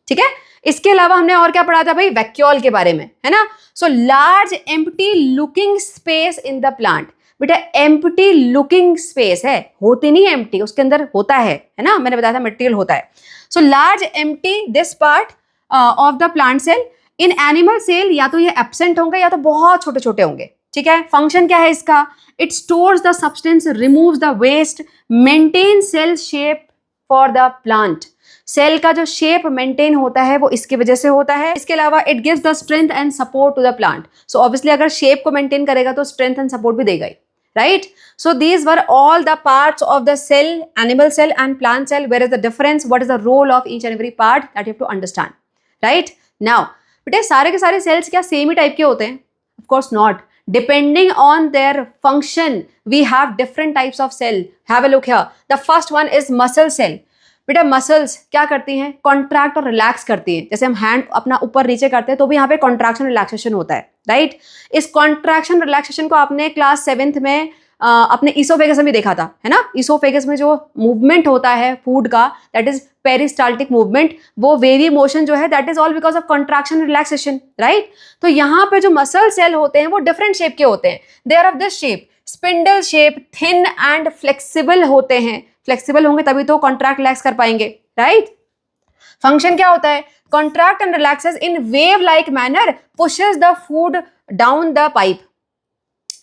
ठीक है? इसके अलावा हमने और क्या पढ़ा था भाई? वैक्यूल के बारे में, है ना? सो large empty looking space in the plant. बेटा एम्प्टी लुकिंग स्पेस है, होती नहीं एम्प्टी, उसके अंदर होता है ना? मैंने बताया था मटेरियल होता है। So large empty this part of the plant cell. In animal cell या तो ये एब्सेंट होंगे या तो बहुत छोटे छोटे होंगे, ठीक है, फंक्शन क्या है इसका? It stores the substance, removes the waste, maintain cell shape for the plant. Cell का जो शेप मेंटेन होता है वो इसकी वजह से होता है। इसके अलावा it gives the strength and support to the plant. So obviously अगर शेप को मेंटेन करेगा तो स्ट्रेंथ एंड सपोर्ट भी देगा ही, right? So these were all the parts of the cell, animal cell and plant cell. Where is the difference? What is the role of each and every part that you have to understand, right? Now, बेटे सारे के सारे cells क्या सेम ही टाइप के होते हैं? Of course not. Depending on their function, we have different types of cell. Have a look here. The first one is muscle cell. बेटा मसल्स क्या करती हैं? कॉन्ट्रैक्ट और रिलैक्स करती हैं। जैसे हम हैंड अपना ऊपर नीचे करते हैं तो भी यहाँ पे कॉन्ट्रैक्शन रिलैक्सेशन होता है, राइट? इस कॉन्ट्रैक्शन रिलैक्सेशन को आपने क्लास 7th में अपने ईसोफेगस में भी देखा था, है ना? ईसोफेगस में जो मूवमेंट होता है फूड का, दैट इज पेरिस्टाल्टिक मूवमेंट, वो वेवी मोशन जो है that is all because of contraction relaxation, right? तो यहाँ पे जो मसल सेल होते हैं वो डिफरेंट शेप के होते हैं। They are of this shape, spindle shape, thin and flexible होते हैं। फ्लेक्सिबल होंगे तभी तो कॉन्ट्रैक्ट रिलैक्स कर पाएंगे, राइट? फंक्शन क्या होता है? Contract and relaxes in wave like manner, pushes the food down the pipe,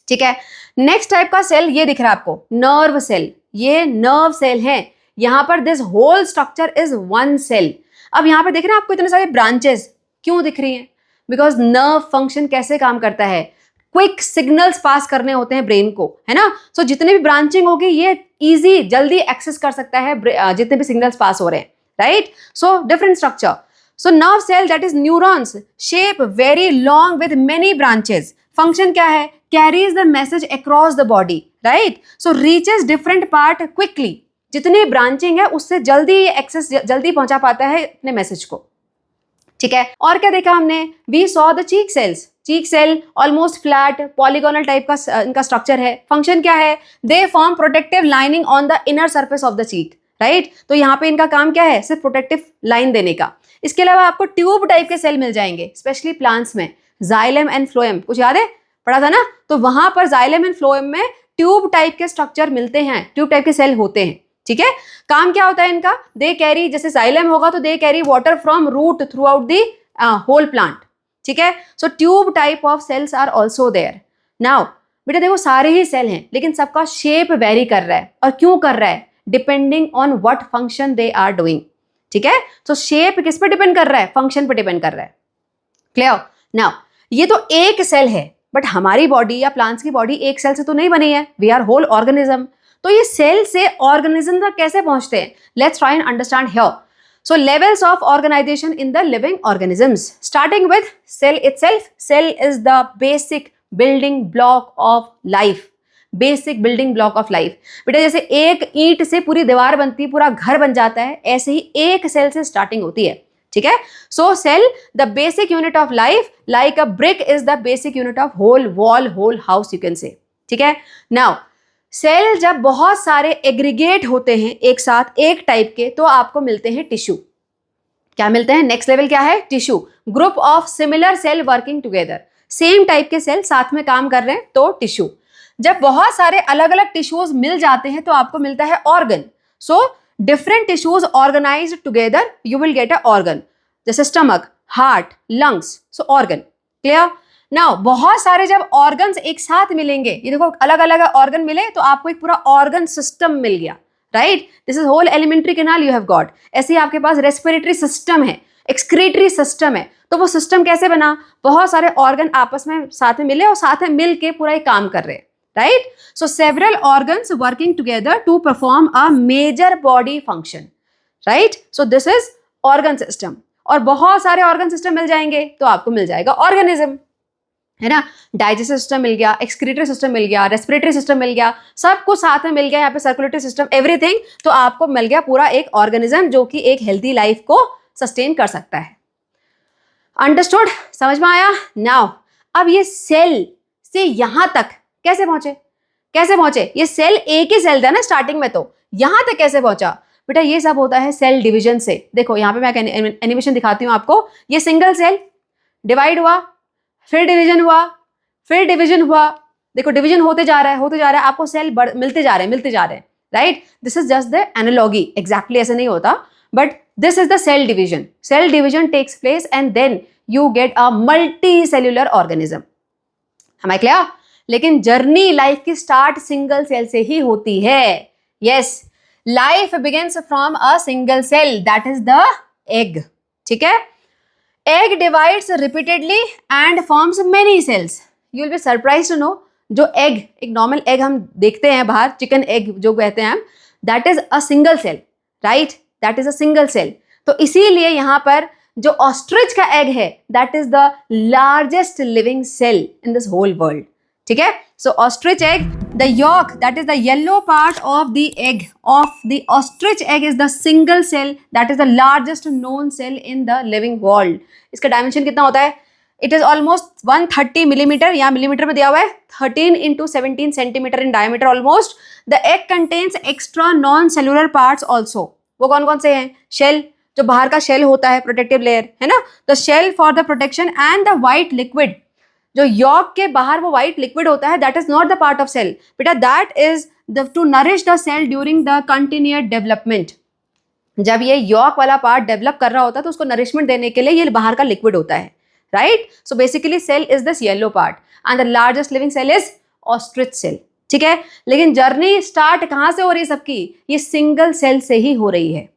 ठीक है? नेक्स्ट टाइप का सेल ये दिख रहा है आपको, नर्व सेल। ये नर्व सेल है। यहां पर this whole structure is one cell. अब यहां पर देख रहे हैं आपको इतने सारे ब्रांचेस क्यों दिख रही हैं? बिकॉज नर्व फंक्शन कैसे काम करता है? क्विक सिग्नल्स पास करने होते हैं ब्रेन को, है ना? सो जितने भी ब्रांचिंग होगी ये इजी जल्दी एक्सेस कर सकता है जितने भी सिग्नल्स पास हो रहे हैं, right? So different structure. So nerve cell that is neurons, shape very long with many branches. Function क्या है? Carries the message across the body, right? So reaches different part quickly. जितनी ब्रांचिंग है उससे जल्दी एक्सेस जल्दी पहुंचा पाता है अपने मैसेज को, ठीक है? और क्या देखा हमने? We saw the cheek cells. Cheek cell almost flat polygonal type का इनका स्ट्रक्चर है। फंक्शन क्या है? They form protective lining on the inner surface of the cheek, right? तो यहाँ पे इनका काम क्या है? सिर्फ प्रोटेक्टिव लाइन देने का। इसके अलावा आपको ट्यूब टाइप के सेल मिल जाएंगे, स्पेशली प्लांट्स में। जाइलम एंड फ्लोएम, कुछ याद है? पढ़ा था ना? तो वहां पर जाइलम एंड फ्लोएम में ट्यूब टाइप के स्ट्रक्चर मिलते हैं, ट्यूब टाइप के सेल होते हैं, ठीक है? काम क्या होता है इनका? दे कैरी, जैसे जाइलम होगा तो they carry water from root throughout the whole plant, ठीक है? So tube type of cells are also there. Now बेटा देखो सारे ही सेल हैं लेकिन सबका शेप वेरी कर रहा है। और क्यों कर रहा है? Depending on what function they are doing, ठीक है? सो शेप किस पे डिपेंड कर रहा है? फंक्शन पे डिपेंड कर रहा है। क्लियर? नाउ ये तो एक सेल है, बट हमारी बॉडी या प्लांट्स की बॉडी एक सेल से तो नहीं बनी है। We are whole organism. तो ये सेल से ऑर्गेनिज्म तक कैसे पहुंचते हैं? Let's try and understand here. So levels of organization in the living organisms. Starting with cell itself. Cell is the basic building block of life. Basic building block of life. बेटा जैसे एक ईंट से पूरी दीवार बनती है, पूरा घर बन जाता है, ऐसे ही एक सेल से स्टार्टिंग होती है, ठीक है? So cell, the basic unit of life, like a brick is the basic unit of whole wall, whole house you can say. ठीक है? Now सेल जब बहुत सारे एग्रीगेट होते हैं एक साथ एक टाइप के तो आपको मिलते हैं टिश्यू। क्या मिलते हैं? नेक्स्ट लेवल क्या है? Tissue. Group of similar cell working together, same type के सेल साथ में काम कर रहे हैं तो टिश्यू। जब बहुत सारे अलग अलग टिश्यूज मिल जाते हैं तो आपको मिलता है organ. So different tissues organised together you will get a organ, जैसे stomach, heart, lungs, so organ. Clear? Now बहुत सारे जब ऑर्गन्स एक साथ मिलेंगे, ये देखो अलग अलग ऑर्गन मिले तो आपको एक पूरा ऑर्गन सिस्टम मिल गया, right? This is whole alimentary canal you have got. ऐसे ही आपके पास रेस्पिरेटरी सिस्टम है, एक्सक्रीटरी सिस्टम है। तो वो सिस्टम कैसे बना? बहुत सारे ऑर्गन आपस में साथ में मिले और साथ में मिल के पूरा एक काम कर रहे हैं, right? So several organs working together to perform a major body function, right? So this is organ system. और बहुत सारे ऑर्गन सिस्टम मिल जाएंगे तो आपको मिल जाएगा ऑर्गेनिज्म, है ना? डाइजेस्टिव सिस्टम मिल गया, एक्सक्रीटरी सिस्टम मिल गया, रेस्पिरेटरी सिस्टम मिल गया, सब कुछ साथ में मिल गया। यहाँ पे सर्कुलेटरी सिस्टम, एवरीथिंग। तो आपको मिल गया पूरा एक ऑर्गेनिज्म जो कि एक हेल्दी लाइफ को सस्टेन कर सकता है। अंडरस्टूड? समझ में आया? नाउ अब ये सेल से यहां तक कैसे पहुंचे? कैसे पहुंचे? ये सेल एक ही सेल था ना स्टार्टिंग में, तो यहां तक कैसे पहुंचा? बेटा ये सब होता है सेल डिविजन से। देखो यहाँ पे मैं एनिमेशन दिखाती हूँ आपको। ये सिंगल सेल डिवाइड हुआ, फिर डिवीजन हुआ, फिर डिवीजन हुआ। देखो डिवीजन होते जा रहा है, होते जा रहा है, आपको सेल मिलते जा रहे हैं, मिलते जा रहे हैं, right? This is just the analogy. Exactly ऐसे नहीं होता, but this is the cell division. Cell division takes place and then you get a multicellular organism. Am I clear? लेकिन जर्नी लाइफ की स्टार्ट सिंगल सेल से ही होती है। Yes, life begins from a single cell, that is the egg. ठीक है, egg divides repeatedly and forms many cells. You will be surprise to know, जो एग, एक नॉर्मल एग हम देखते हैं बाहर, चिकन एग जो कहते हैं हम, that is a single cell, right, that is a single cell. तो इसीलिए यहां पर जो ऑस्ट्रिच का एग है, that is the largest living cell in this whole world. ठीक है, so ostrich egg, the yolk, that is the yellow part of the egg of the ostrich egg, is the single cell that is the largest known cell in the living world. इसका डायमेंशन कितना होता है? इट इज ऑलमोस्ट 130 मिलीमीटर, या मिलीमीटर में दिया हुआ है 13 into 17 centimetre in diameter almost. The egg contains extra non cellular parts also. वो कौन कौन से हैं? शेल, जो बाहर का शेल होता है, प्रोटेक्टिव लेयर है ना, the shell for the protection, and the white liquid, जो यॉक के बाहर वो व्हाइट लिक्विड होता है, that is not the part of cell बेटा, that is the to nourish the cell during the continuous development. जब ये यॉक वाला पार्ट डेवलप कर रहा होता है तो उसको नरिशमेंट देने के लिए ये बाहर का लिक्विड होता है, right. So basically cell is this yellow part and the largest living cell is ostrich cell. ठीक है, लेकिन जर्नी स्टार्ट कहां से हो रही है सबकी? ये सिंगल सेल से ही हो रही है।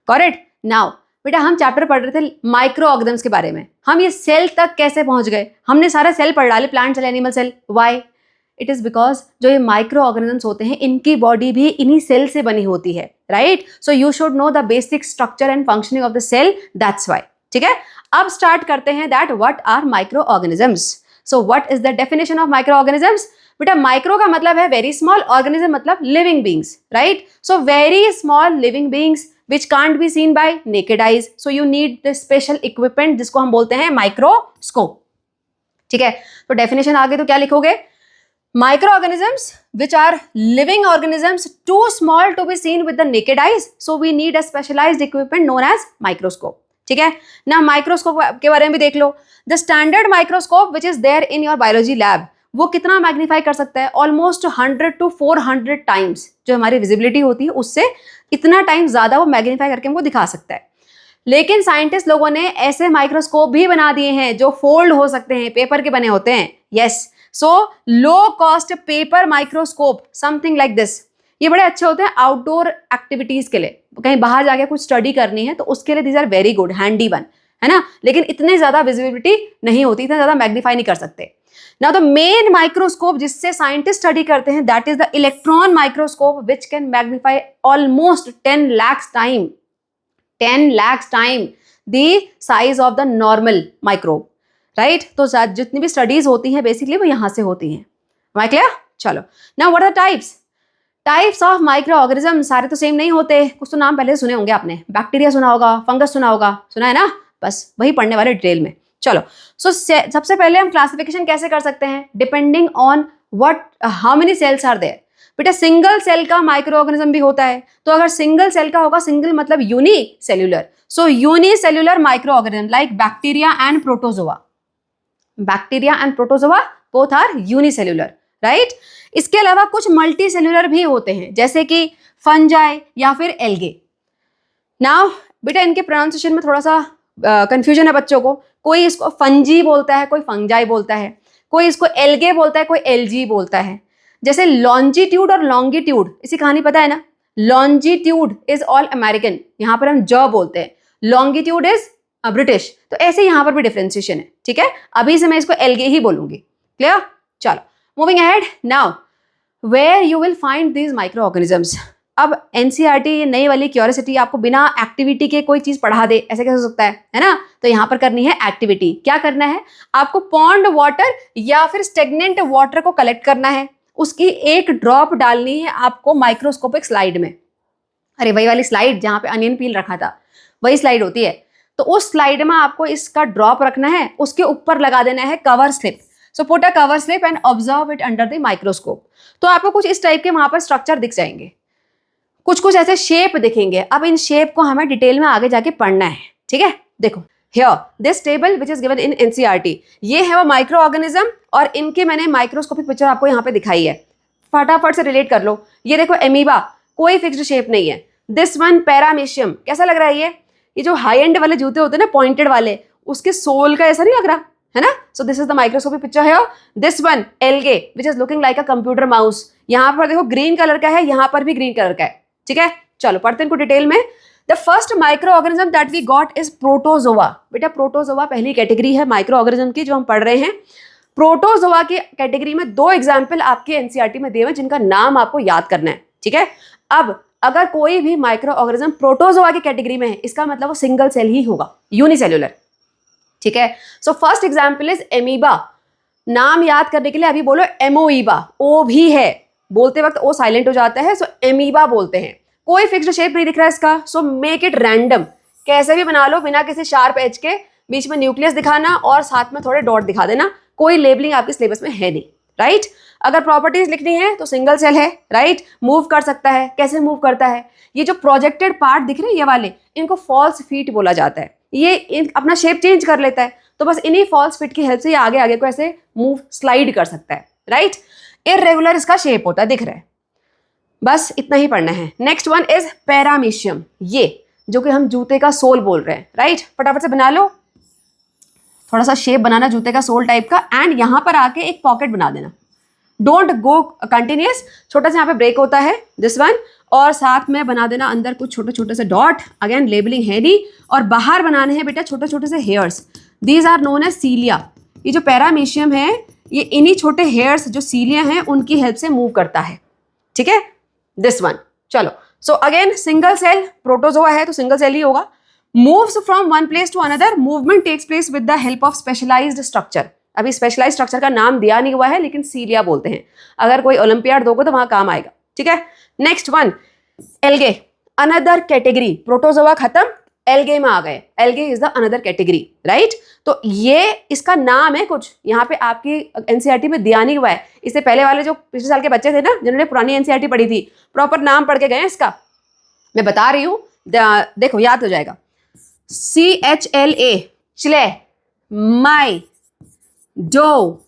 करेक्ट। नाउ बेटा हम चैप्टर पढ़ रहे थे माइक्रो ऑर्गेनिज्म्स के बारे में, हम ये सेल तक कैसे पहुंच गए? हमने सारे सेल पढ़ डाले, plant cell, animal cell. Why? It is because जो ये माइक्रो ऑर्गेनिज्म्स होते हैं इनकी बॉडी भी इन्हीं सेल से बनी होती है, right. So you should know the basic structure and functioning of the cell, that's why. ठीक है, अब स्टार्ट करते हैं that what are microorganisms. So what is the definition of microorganisms? बेटा माइक्रो का मतलब है वेरी स्मॉल, ऑर्गेनिज्म मतलब living beings, right. So very small living beings which can't be seen by naked eyes, so you need the special equipment जिसको हम बोलते हैं माइक्रोस्कोप। ठीक है, तो डेफिनेशन आगे तो क्या लिखोगे? Microorganisms which are living organisms too small to be seen with the naked eyes, so we need a specialized equipment known as microscope. ठीक है ना, माइक्रोस्कोप के बारे में भी देख लो। The standard microscope which is there in your biology lab, वो कितना मैग्नीफाई कर सकता है? ऑलमोस्ट 100 to 400 टाइम्स जो हमारी विजिबिलिटी होती है उससे इतना टाइम ज्यादा वो मैग्नीफाई करके हमको दिखा सकता है। लेकिन साइंटिस्ट लोगों ने ऐसे माइक्रोस्कोप भी बना दिए हैं जो फोल्ड हो सकते हैं, पेपर के बने होते हैं। Yes, so low cost paper microscope, something like this. ये बड़े अच्छे होते हैं आउटडोर एक्टिविटीज के लिए, कहीं बाहर जाके कुछ स्टडी करनी है तो उसके लिए these are very good, handy one, है ना। लेकिन इतने ज्यादा विजिबिलिटी नहीं होती, इतना ज्यादा मैग्नीफाई नहीं कर सकते। Now the main microscope जिससे साइंटिस्ट स्टडी करते हैं that is the electron microscope which can magnify almost 10 lakhs time the size of the normal microbe, right? तो जितनी भी स्टडीज होती हैं बेसिकली वो यहाँ से होती हैं। Am I clear? चलो, now what are the types of micro organism? सारे तो सेम नहीं होते, कुछ तो नाम पहले सुने होंगे आपने। बैक्टीरिया सुना होगा, फंगस सुना होगा, सुना है ना, बस वही पढ़ने वाले डिटेल में। चलो, सो सबसे पहले हम क्लासिफिकेशन कैसे कर सकते हैं? Depending on what how many cells are there. बेटा सिंगल सेल का माइक्रो ऑर्गेनिज्म भी होता है, तो अगर सिंगल सेल का होगा, सिंगल मतलब unicellular, so unicellular microorganism like bacteria and protozoa. Bacteria and protozoa both are unicellular, right. इसके अलावा कुछ मल्टी सेल्यूलर भी होते हैं जैसे कि फंजाई या फिर एल्गे। नाउ बेटा इनके प्रोनाउंसिएशन में थोड़ा सा कंफ्यूजन है बच्चों को, कोई इसको फंजी बोलता है, कोई फंजाई बोलता है, कोई इसको एल्गे बोलता है, कोई एलजी बोलता है। जैसे लॉन्जिट्यूड और लॉन्गिट्यूड, इसी कहानी पता है ना। लॉन्जिट्यूड इज ऑल अमेरिकन, यहाँ पर हम ज बोलते हैं, लॉन्गिट्यूड इज ब्रिटिश, तो ऐसे यहाँ पर भी डिफरेंशिएशन है। ठीक है, अभी से मैं इसको एल्गे ही बोलूंगी। क्लियर? चलो, moving ahead. Now where you will find these microorganisms. अब एनसीईआरटी ये नई वाली क्यूरियोसिटी आपको बिना एक्टिविटी के कोई चीज पढ़ा दे, ऐसे कैसे हो सकता है ना। तो यहाँ पर करनी है एक्टिविटी। क्या करना है? आपको पॉन्ड वाटर या फिर स्टेगनेंट वाटर को कलेक्ट करना है, उसकी एक ड्रॉप डालनी है आपको माइक्रोस्कोपिक स्लाइड में। अरे वही वाली स्लाइड जहाँ पे अनियन पील रखा था, वही स्लाइड होती है। तो उस स्लाइड में आपको इसका ड्रॉप रखना है, उसके ऊपर लगा देना है cover slip. So put a cover slip and observe it under the microscope. तो आपको कुछ इस टाइप के वहां पर स्ट्रक्चर दिख जाएंगे, कुछ कुछ ऐसे शेप दिखेंगे। अब इन शेप को हमें डिटेल में आगे जाके पढ़ना है। ठीक है, देखो here this table which is given in NCERT, ये है वो माइक्रो ऑर्गेनिज्म और इनके मैंने माइक्रोस्कोपिक पिक्चर आपको यहाँ पे दिखाई है, फटाफट से रिलेट कर लो। ये देखो एमीबा, कोई फिक्स्ड शेप नहीं है। दिस वन पैरामीशियम, कैसा लग रहा है ये जो हाई एंड वाले जूते होते हैं ना पॉइंटेड वाले, उसके सोल का ऐसा नहीं लग रहा है ना. सो this is the microscopic picture here. This one algae which is looking like a computer mouse. यहाँ पर देखो ग्रीन कलर का है, यहाँ पर भी ग्रीन कलर का है. ठीक है, चलो पढ़ते हैं इनको डिटेल में. The first microorganism that we got is protozoa. बेटा प्रोटोजोआ पहली कैटेगरी है माइक्रो ऑर्गेनिज्म की जो हम पढ़ रहे हैं. प्रोटोजोआ की कैटेगरी में 2 एग्जाम्पल आपके एनसीईआरटी में दिए हुए जिनका नाम आपको याद करना है. ठीक है, अब अगर कोई भी माइक्रो ऑर्गेनिज्म प्रोटोजोआ की कैटेगरी में है इसका मतलब वो सिंगल सेल ही होगा, यूनिसेल्युलर. ठीक है, so first example is amoeba. नाम याद करने के लिए अभी बोलो एमोईबा. ओ भी है, बोलते वक्त ओ साइलेंट हो जाता है, सो एमीबा बोलते हैं. कोई फिक्स्ड शेप नहीं दिख रहा है इसका, सो मेक इट रैंडम. कैसे भी बना लो बिना किसी शार्प एज के, बीच में न्यूक्लियस दिखाना और साथ में थोड़े डॉट दिखा देना. कोई लेबलिंग आपके सिलेबस में है नहीं, राइट. अगर प्रॉपर्टीज लिखनी है तो सिंगल सेल है, राइट. मूव कर सकता है, कैसे मूव करता है. ये जो प्रोजेक्टेड पार्ट दिख रहे हैं ये वाले, इनको फॉल्स फीट बोला जाता है. ये अपना शेप चेंज कर लेता है, तो बस इन्हीं फॉल्स फीट की हेल्प से ये आगे आगे को ऐसे मूव स्लाइड कर सकता है, राइट. इररेगुलर इसका शेप होता है, दिख रहा है. बस इतना ही पढ़ना है. Next one is paramecium. ये जो कि हम जूते का सोल बोल रहे हैं, राइट. फटाफट से बना लो. थोड़ा सा शेप बनाना जूते का सोल टाइप का, एंड यहाँ पर आके एक पॉकेट बना देना. Don't go continuous. छोटा सा यहाँ पे ब्रेक होता है, दिस वन, और साथ में बना देना अंदर कुछ छोटे छोटे से डॉट. अगेन लेबलिंग है नहीं, और बाहर बनाने हैं बेटा छोटे छोटे से hairs. These are known as cilia. ये जो पैरामीशियम है ये इन्हीं छोटे हेयर्स जो सीलिया हैं उनकी हेल्प से मूव करता है. ठीक है, दिस वन. चलो, so again single cell, protozoa है तो सिंगल सेल ही होगा. Moves from one place to another. Movement takes place with the help of specialised structure. अभी स्पेशलाइज्ड स्ट्रक्चर का नाम दिया नहीं हुआ है लेकिन सीलिया बोलते हैं. अगर कोई ओलंपियाड दोगे तो वहां काम आएगा. ठीक है, next one algae. Another category. Protozoa खत्म, एल्गे में आ गए. Algae is the another category, right. तो ये इसका नाम है कुछ, यहाँ पे आपकी एनसीईआरटी में दिया नहीं हुआ है. इससे पहले वाले जो पिछले साल के बच्चे थे ना जिन्होंने पुरानी एनसीईआरटी पढ़ी थी, प्रॉपर नाम पढ़ के गए इसका. मैं बता रही हूँ, देखो याद हो जाएगा. CHLA, चले, माई डो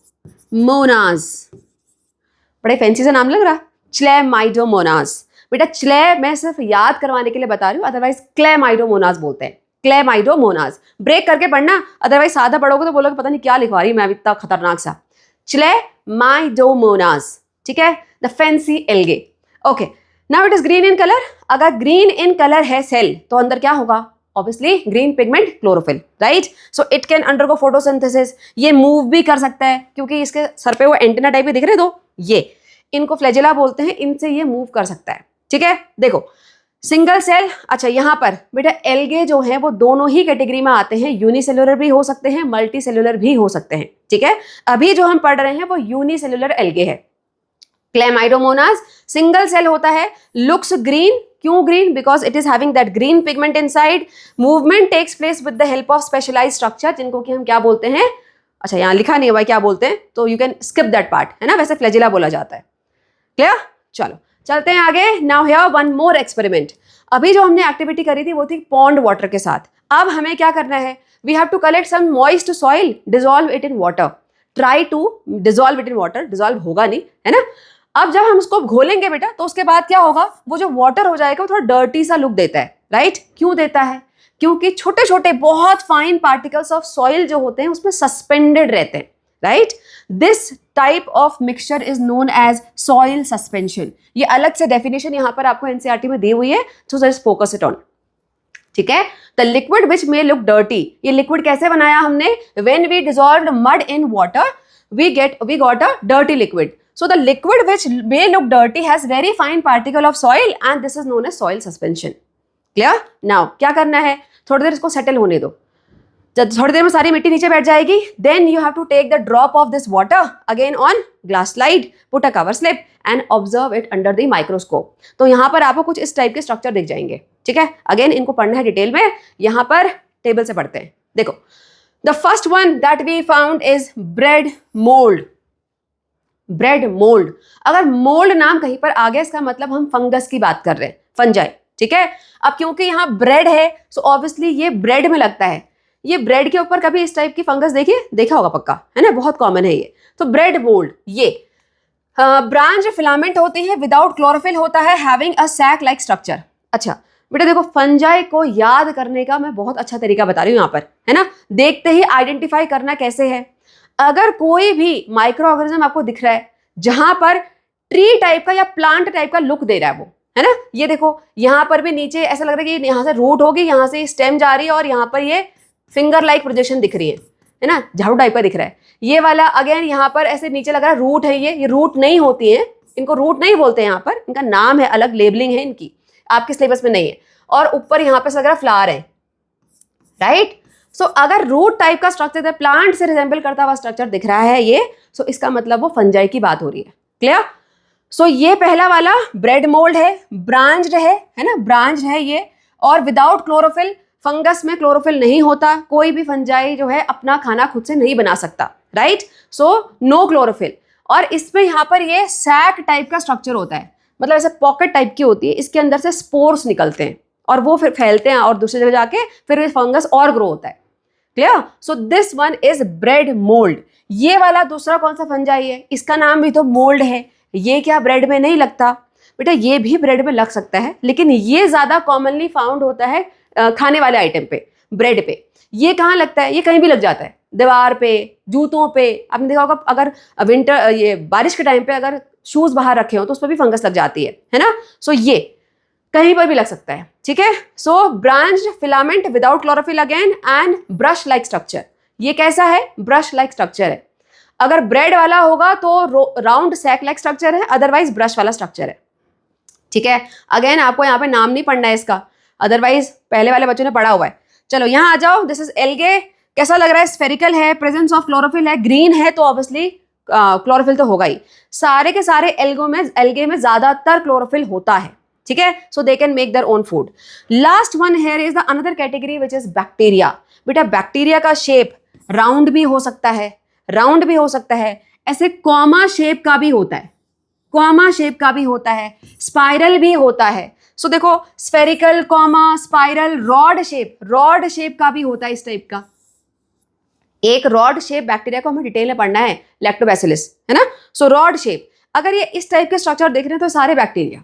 मोनाज. बड़े फैंसी से नाम लग रहा, क्लेमाइडोमोनाज. बेटा क्ले मैं सिर्फ याद करवाने के लिए बता रही हूँ, अदरवाइज क्लेमाइडोमोनाज बोलते हैं. क्लेमाइडोमोनाज ब्रेक करके पढ़ना, अदरवाइज सादा पढ़ोगे तो बोलोगे पता नहीं क्या लिखवा रही मैं इतना खतरनाक सा. क्लेमाइडोमोनाज. ठीक है, the fancy algae. Okay, now it is green in colour. अगर ग्रीन इन कलर है सेल तो अंदर क्या होगा? Obviously green pigment chlorophyll, right. So it can undergo photosynthesis. ये मूव भी कर सकता है क्योंकि इसके सर पे वो एंटेना टाइप के दिख रहे हैं, दो ये इनको फ्लैजेला बोलते हैं, इनसे ये मूव कर सकता है. ठीक है, देखो सिंगल सेल. अच्छा, यहाँ पर बेटा एल्गे जो है वो दोनों ही कैटेगरी में आते हैं. यूनिसेल्युलर भी हो सकते हैं, मल्टी सेल्युलर भी हो सकते हैं. ठीक है, अभी जो हम पढ़ रहे हैं वो यूनिसेल्युलर एल्गे है. क्लेमाइडोमोनाज सिंगल सेल होता है, लुक्स ग्रीन. क्यों green? Because it is having that green pigment inside. Movement takes place with the help of specialised structure, जिनको कि हम क्या बोलते हैं, अच्छा यहाँ लिखा नहीं हुआ क्या बोलते हैं, तो you can skip that part, है ना. वैसे फ्लैजिला बोला जाता है. क्लियर? चलो चलते हैं आगे. Now here one more experiment. अभी जो हमने एक्टिविटी करी थी वो थी पॉन्ड वाटर के साथ. अब हमें क्या करना है? We have to collect some moist soil, dissolve it in water. Try to dissolve it in water. Dissolve होगा नहीं, है ना. अब जब हम उसको घोलेंगे बेटा तो उसके बाद क्या होगा, वो जो वाटर हो जाएगा वो थोड़ा डर्टी सा लुक देता है, राइट. क्यों देता है? क्योंकि छोटे छोटे बहुत फाइन पार्टिकल्स ऑफ सॉइल जो होते हैं उसमें सस्पेंडेड रहते हैं, right. This type of mixture is known as soil suspension. ये अलग से डेफिनेशन यहाँ पर आपको एनसीईआरटी में दी हुई है, so just focus it on. ठीक है, the liquid which may look dirty. ये लिक्विड कैसे बनाया हमने? When we dissolved mud in water we got a dirty liquid. So the liquid which may look dirty has very fine particle of soil and this is known as soil suspension. Clear? Now क्या करना है? थोड़ी देर इसको सेटल होने दो. जब थोड़ी देर में सारी मिट्टी नीचे बैठ जाएगी, then you have to take the drop of this water again on glass slide, put a cover slip and observe it under the microscope. तो यहाँ पर आपको कुछ इस टाइप के स्ट्रक्चर दिख जाएंगे. ठीक है, अगेन इनको पढ़ना है डिटेल में, यहाँ पर टेबल से पढ़ते हैं. देखो, the first one that we found is bread mold. Bread mould. अगर मोल्ड नाम कहीं पर आ गया इसका मतलब हम फंगस की बात कर रहे हैं, फंजाई. ठीक है, अब क्योंकि यहाँ ब्रेड है सो ऑब्वियसली ये ब्रेड में लगता है. ये ब्रेड के ऊपर कभी इस टाइप की फंगस देखिए, देखा होगा पक्का, है ना, बहुत कॉमन है ये. तो ब्रेड मोल्ड ये ब्रांच फिलामेंट होती है, विदाउट क्लोरोफिल होता है, having a sac like structure. अच्छा बेटा देखो, फंजाई को याद करने का मैं बहुत अच्छा तरीका बता रही हूँ यहाँ पर, है ना. देखते ही आइडेंटिफाई करना कैसे है. अगर कोई भी माइक्रो ऑर्गेनिज्म आपको दिख रहा है जहां पर ट्री टाइप का या प्लांट टाइप का लुक दे रहा है वो, है ना, ये देखो यहाँ पर भी नीचे ऐसा लग रहा है कि यहाँ से रूट होगी, यहाँ से स्टेम जा रही है और यहाँ पर ये फिंगर लाइक प्रोजेक्शन दिख रही है ना, झाड़ू टाइप का दिख रहा है। ये वाला अगेन यहाँ पर ऐसे नीचे लग रहा है रूट है, ये रूट नहीं होती है, इनको रूट नहीं बोलते हैं यहाँ पर, इनका नाम है, अलग लेबलिंग है इनकी, आपके सिलेबस में नहीं है। और ऊपर यहाँ पर लग रहा है फ्लावर है, राइट। सो अगर रूट टाइप का स्ट्रक्चर प्लांट से रिजेंबल करता हुआ स्ट्रक्चर दिख रहा है ये, सो इसका मतलब वो फंजाई की बात हो रही है। क्लियर। सो ये पहला वाला ब्रेड मोल्ड है, ब्रांच्ड है ना, ब्रांच है ये, और विदाउट क्लोरोफिल, फंगस में क्लोरोफिल नहीं होता, कोई भी फंजाई जो है अपना खाना खुद से नहीं बना सकता, राइट। So no chlorophyll. और इसमें यहाँ पर ये सैक टाइप का स्ट्रक्चर होता है, मतलब ऐसे पॉकेट टाइप की होती है, इसके अंदर से स्पोर्स निकलते हैं और वो फिर फैलते हैं और दूसरी जगह जाके फिर फंगस और ग्रो होता है। Clear. So this one is bread mould. ये वाला दूसरा कौन सा फंजाई है, इसका नाम भी तो मोल्ड है, ये क्या ब्रेड में नहीं लगता बेटा, ये भी ब्रेड में लग सकता है, लेकिन ये ज्यादा कॉमनली फाउंड होता है खाने वाले आइटम पे, ब्रेड पे। ये कहाँ लगता है, ये कहीं भी लग जाता है, दीवार पे, जूतों पे। आपने देखा होगा अगर विंटर ये बारिश के टाइम पे अगर शूज बाहर रखे हो तो उस पर भी फंगस लग जाती है ना। सो ये कहीं पर भी लग सकता है, ठीक है। So branched filament without chlorophyll again and brush like structure. ये कैसा है, ब्रश लाइक स्ट्रक्चर है। अगर ब्रेड वाला होगा तो राउंड सैक लाइक स्ट्रक्चर है, अदरवाइज ब्रश वाला स्ट्रक्चर है, ठीक है। अगेन आपको यहाँ पे नाम नहीं पढ़ना है इसका, अदरवाइज पहले वाले बच्चों ने पढ़ा हुआ है। चलो यहाँ आ जाओ, दिस इज एल्गे। कैसा लग रहा है, स्फेरिकल है, प्रेजेंस ऑफ क्लोरोफिल है, ग्रीन है तो ऑब्वियसली क्लोरोफिल तो होगा ही। सारे के सारे एल्गे में ज्यादातर क्लोरोफिल होता है, ठीक है। So they can make their own food. Last one here is the another category which is bacteria. बेटा बैक्टीरिया का शेप राउंड भी हो सकता है, राउंड भी हो सकता है, ऐसे कॉमा शेप का भी होता है, कॉमा शेप का भी होता है, स्पाइरल भी होता है। सो देखो spherical, comma, spiral, rod shape का भी होता है इस टाइप का। एक रॉड शेप बैक्टीरिया को हमें डिटेल में पढ़ना है, लैक्टोबैसिलस, है ना। सो रॉड शेप, अगर ये इस टाइप के स्ट्रक्चर देख रहे हैं तो सारे बैक्टीरिया।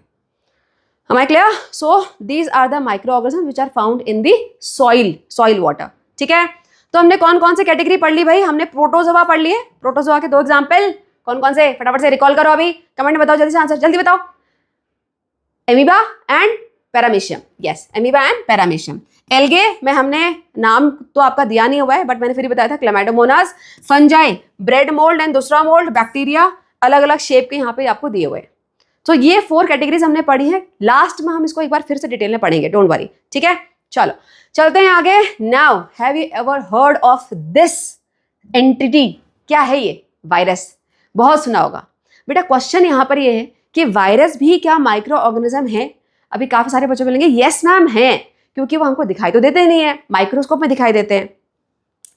हमारे clear. So these are the microorganism which are found in the soil water, ठीक है। तो हमने कौन कौन से कैटेगरी पढ़ ली भाई, हमने प्रोटोजोआ पढ़ लिए, प्रोटोजोआ के 2 एग्जाम्पल कौन कौन से, फटाफट से रिकॉल करो, अभी कमेंट में बताओ, जल्दी से आंसर जल्दी बताओ। Amoeba and paramecium, yes amoeba and paramecium. Algae में हमने नाम तो आपका दिया नहीं हुआ है, बट मैंने फिर ही बताया था, Chlamydomonas, fungi, bread mould and दूसरा मोल्ड, बैक्टीरिया, अलग अलग शेप के यहाँ पे आपको दिए हुए हैं। तो ये 4 कैटेगरीज हमने पढ़ी है, लास्ट में हम इसको एक बार फिर से डिटेल में पढ़ेंगे, डोंट वरी, ठीक है। चलो चलते हैं आगे। Now have you ever heard of this entity, क्या है ये, वायरस, बहुत सुना होगा बेटा। क्वेश्चन यहाँ पर ये है कि वायरस भी क्या माइक्रो ऑर्गेनिज्म है। अभी काफी सारे बच्चों मिलेंगे यस मैम है, क्योंकि वो हमको दिखाई तो देते नहीं है, माइक्रोस्कोप में दिखाई देते हैं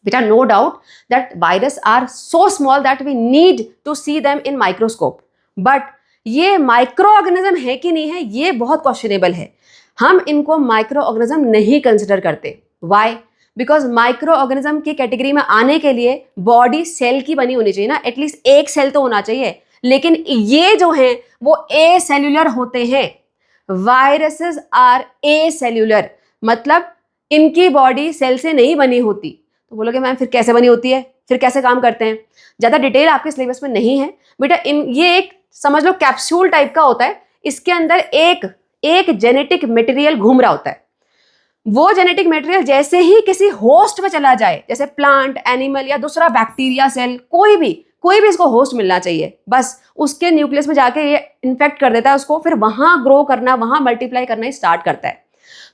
बेटा। No doubt that virus are so small that we need to see them in microscope, but ये माइक्रो ऑर्गेनिज्म है कि नहीं है ये बहुत क्वेश्चनेबल है। हम इनको माइक्रो ऑर्गेनिज्म नहीं कंसिडर करते। वाई? बिकॉज माइक्रो ऑर्गेनिज्म की कैटेगरी में आने के लिए बॉडी सेल की बनी होनी चाहिए ना, एटलीस्ट एक सेल तो होना चाहिए, लेकिन ये जो हैं वो ए सेल्यूलर होते हैं। वायरसेस आर ए सेल्यूलर, मतलब इनकी बॉडी सेल से नहीं बनी होती। तो बोलोगे मैम फिर कैसे बनी होती है, फिर कैसे काम करते हैं? ज़्यादा डिटेल आपके सिलेबस में नहीं है बेटा। ये एक समझ लो कैप्सूल टाइप का होता है, इसके अंदर एक जेनेटिक मटेरियल घूम रहा होता है। वो जेनेटिक मटेरियल जैसे ही किसी होस्ट में चला जाए, जैसे प्लांट, एनिमल या दूसरा बैक्टीरिया सेल, कोई भी इसको होस्ट मिलना चाहिए, बस उसके न्यूक्लियस में जाके ये इन्फेक्ट कर देता है उसको, फिर वहां ग्रो करना, वहां मल्टीप्लाई करना स्टार्ट करता है।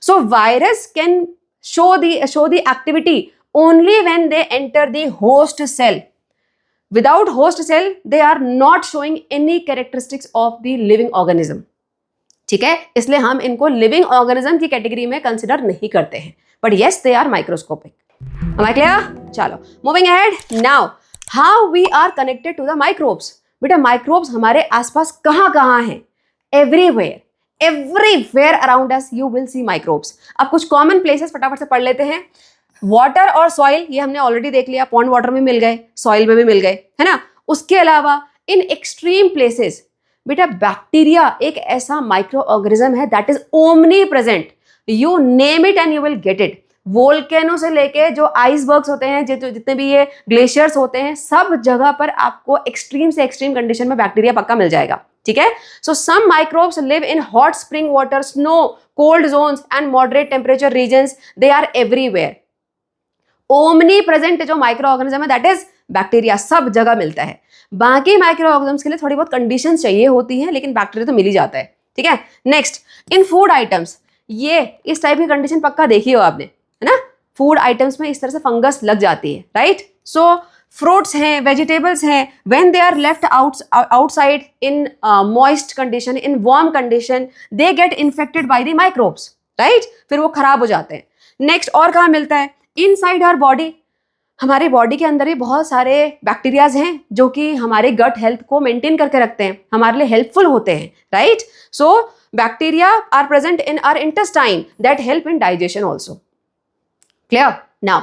So virus can show the activity only when they enter the host cell. Without host cell, they are not showing any characteristics of the living organism. ठीक है, इसलिए हम इनको लिविंग ऑर्गेनिज्म की कैटेगरी में कंसिडर नहीं करते हैं, but yes they are microscopic. Am I clear? चलो moving ahead. Now how we are connected to the microbes. बेटा माइक्रोब्स हमारे आसपास कहाँ हैं? Everywhere around us you will see microbes. अब कुछ कॉमन प्लेसेस फटाफट से पढ़ लेते हैं। वाटर और सॉइल, ये हमने ऑलरेडी देख लिया, पॉन्ड वाटर में मिल गए, सॉइल में भी मिल गए, है ना। उसके अलावा इन एक्सट्रीम प्लेसेस बेटा बैक्टीरिया एक ऐसा माइक्रो ऑर्गेनिज्म है that is omni present. You name it and you will get it. Volcano से लेके जो आइसबर्ग्स होते हैं, जितने भी ये ग्लेशियर्स होते हैं, सब जगह पर आपको एक्सट्रीम से एक्सट्रीम कंडीशन में बैक्टीरिया पक्का मिल जाएगा, ठीक है। So some microbes live in hot spring water, snow, cold zones and moderate temperature regions, they are everywhere. Omnipresent जो माइक्रो ऑर्गेनिज्म है दैट इज बैक्टीरिया, सब जगह मिलता है। बाकी माइक्रो ऑर्गेनिज्म्स के लिए थोड़ी बहुत कंडीशंस चाहिए होती हैं, लेकिन बैक्टीरिया तो मिल ही जाता है, ठीक है। नेक्स्ट, इन फूड आइटम्स, ये इस टाइप की कंडीशन पक्का देखी हो आपने, है ना। फूड आइटम्स में इस तरह से फंगस लग जाती है, राइट। सो फ्रूट्स हैं, वेजिटेबल्स हैं, when they are left outside in moist condition, in warm condition, they get infected by the microbes, right, फिर वो खराब हो जाते हैं। नेक्स्ट, और कहाँ मिलता है, इनसाइड आवर बॉडी, हमारी बॉडी के अंदर भी बहुत सारे बैक्टीरियाज हैं जो कि हमारे गट हेल्थ को मेंटेन करके रखते हैं, हमारे लिए हेल्पफुल होते हैं, right. So bacteria are present in our intestine that help in digestion also. Clear. Now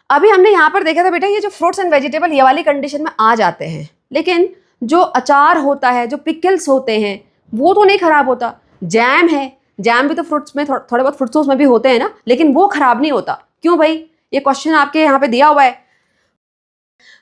अभी हमने यहाँ पर देखा था बेटा, ये जो फ्रूट्स एंड वेजिटेबल ये वाली कंडीशन में आ जाते हैं, लेकिन जो अचार होता है, जो पिकल्स होते हैं, वो तो नहीं खराब होता। जैम है, जैम भी तो फ्रूट्स में थोड़े बहुत फ्रूट्स में भी होते हैं ना, लेकिन वो खराब नहीं होता। क्यों भाई, ये क्वेश्चन आपके यहाँ पे दिया हुआ है।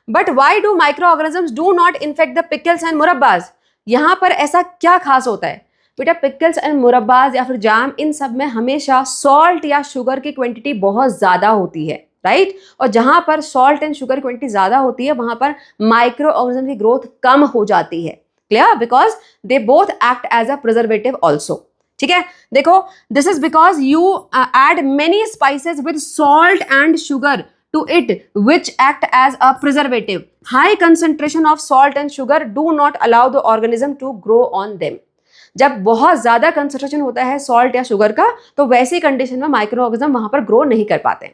But why do microorganisms do not infect the pickles and murabbas, यहाँ पर ऐसा क्या खास होता है बेटा। पिकल्स एंड मुरब्बाज या फिर जाम, इन सब में हमेशा सॉल्ट या शुगर की क्वांटिटी बहुत ज्यादा होती है, राइट। और जहां पर सॉल्ट एंड शुगर क्वांटिटी ज्यादा होती है, वहां पर माइक्रो ऑर्गेनिज्म की ग्रोथ कम हो जाती है। Clear, because they both act as a preservative also, ठीक है। देखो, this is because you add many spices with salt and sugar to it which act as a preservative. High concentration of salt and sugar do not allow the organism to grow on them. जब बहुत ज्यादा कंसंट्रेशन होता है सॉल्ट या शुगर का, तो वैसी कंडीशन में माइक्रो ऑर्गेनिज्म वहां पर ग्रो नहीं कर पाते।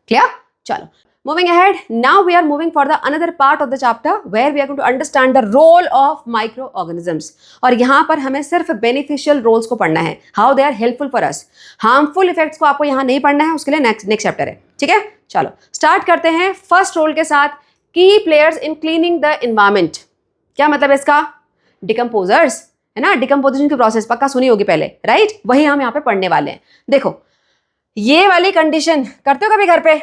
क्लियर, चलो moving ahead, now we are moving for the another part of the chapter where we are going to understand the role of microorganisms. और यहाँ पर हमें सिर्फ beneficial roles को पढ़ना है, how they are helpful for us. harmful effects को आपको यहाँ नहीं पढ़ना है, उसके लिए next chapter है, ठीक है। चलो स्टार्ट करते हैं फर्स्ट रोल के साथ, की players in cleaning the environment. क्या मतलब इसका, डिकम्पोजर्स, है ना। डिकम्पोजिशन की प्रोसेस पक्का सुनी होगी पहले, राइट, वही हम यहाँ पे पढ़ने वाले हैं। देखो, ये वाली कंडीशन करते हो कभी घर पे,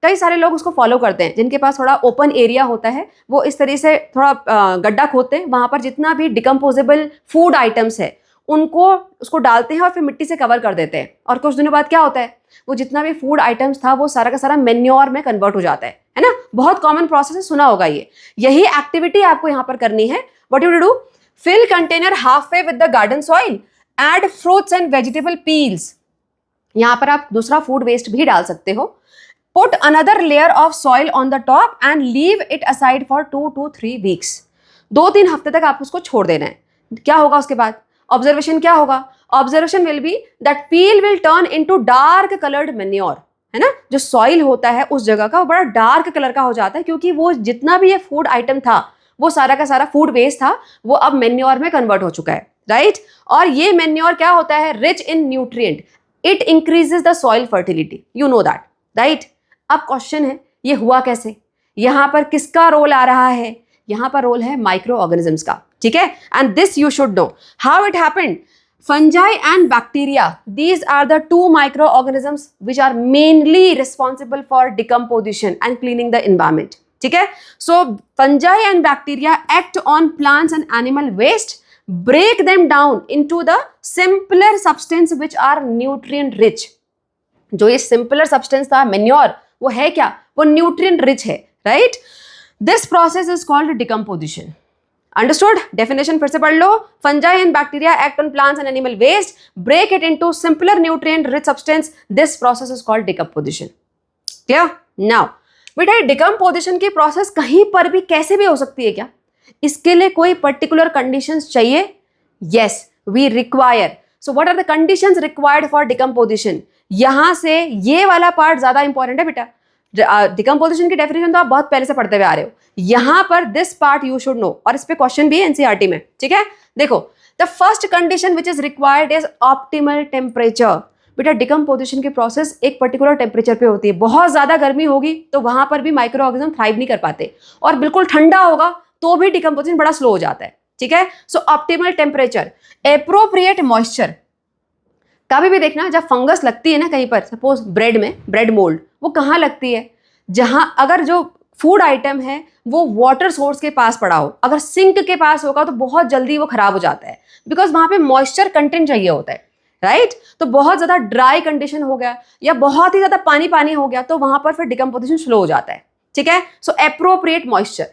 कई सारे लोग उसको फॉलो करते हैं, जिनके पास थोड़ा ओपन एरिया होता है, वो इस तरीके से थोड़ा गड्ढा खोदते हैं, वहां पर जितना भी डिकम्पोजेबल फूड आइटम्स है उनको उसको डालते हैं और फिर मिट्टी से कवर कर देते हैं। और कुछ दिनों बाद क्या होता है, वो जितना भी फूड आइटम्स था वो सारा का सारा मेन्योर में कन्वर्ट हो जाता है ना। बहुत कॉमन प्रोसेस है, सुना होगा ये। यही एक्टिविटी आपको यहाँ पर करनी है। What you do, fill container halfway with the garden soil, add fruits and vegetable peels. यहाँ पर आप दूसरा फूड वेस्ट भी डाल सकते हो। Put another layer of soil on the top and leave it aside for 2 to 3 weeks। 2-3 हफ्ते तक आप उसको छोड़ देना है। क्या होगा उसके बाद, ऑब्जर्वेशन क्या होगा, observation will be that peel will turn into dark coloured manure, है ना। जो सॉइल होता है उस जगह का वो बड़ा डार्क कलर का हो जाता है, क्योंकि वो जितना भी ये फूड आइटम था, वो सारा का सारा फूड वेस्ट था, वो अब मैन्योर में कन्वर्ट हो चुका है, राइट। और ये मैन्योर क्या होता है, rich in nutrient, it increases the soil fertility, you know that, right. अब क्वेश्चन है, ये हुआ कैसे, यहां पर किसका रोल आ रहा है, यहां पर रोल है माइक्रो ऑर्गेनिजम्स का, ठीक है। And this you should know how it happened. Fungi and bacteria, these are the two microorganisms which are mainly responsible for decomposition and cleaning the environment, ठीक है। So fungi and bacteria act on plants and animal waste, break them down into the simpler substance which are nutrient rich। जो ये simpler substance था manure, वो है क्या, वो nutrient rich है, right। This process is called decomposition। Understood, definition फिर से पढ़ लो। Fungi and bacteria act on plants and animal waste, break it into simpler nutrient rich substance, this process is called decomposition. Clear. Now बेटा, डिकम्पोजिशन की प्रोसेस कहीं पर भी कैसे भी हो सकती है क्या, इसके लिए कोई पर्टिकुलर कंडीशंस चाहिए? Yes, we require. So what are the conditions required for decomposition? यहां से ये वाला पार्ट ज्यादा इंपॉर्टेंट है बेटा। डिकम्पोजिशन की डेफिनेशन तो आप बहुत पहले से पढ़ते हुए आ रहे हो, यहां पर this part you should no, और इस पे क्वेश्चन भी है एनसीईआरटी में, ठीक है। देखो, the first condition which is required is optimal temperature. बेटा, डिकम्पोजिशन की प्रोसेस एक पर्टिकुलर टेम्परेचर पे होती है। बहुत ज्यादा गर्मी होगी तो वहां पर भी माइक्रो ऑर्गेनिज्म थ्राइव नहीं कर पाते, और बिल्कुल ठंडा होगा तो भी डिकम्पोजिशन बड़ा स्लो हो जाता है, ठीक है। सो ऑप्टिमल टेम्परेचर, एप्रोप्रिएट मॉइस्चर, कभी भी देखना जब फंगस लगती है ना कहीं पर, सपोज ब्रेड में, ब्रेड मोल्ड, वो कहाँ लगती है? जहाँ अगर जो फूड आइटम है वो वाटर सोर्स के पास पड़ा हो, अगर सिंक के पास होगा तो बहुत जल्दी वो खराब हो जाता है, बिकॉज वहां पे मॉइस्चर कंटेंट चाहिए होता है, राइट? तो बहुत ज्यादा ड्राई कंडीशन हो गया या बहुत ही ज्यादा पानी पानी हो गया तो वहां पर फिर डिकम्पोजिशन स्लो हो जाता है, ठीक है? So appropriate moisture.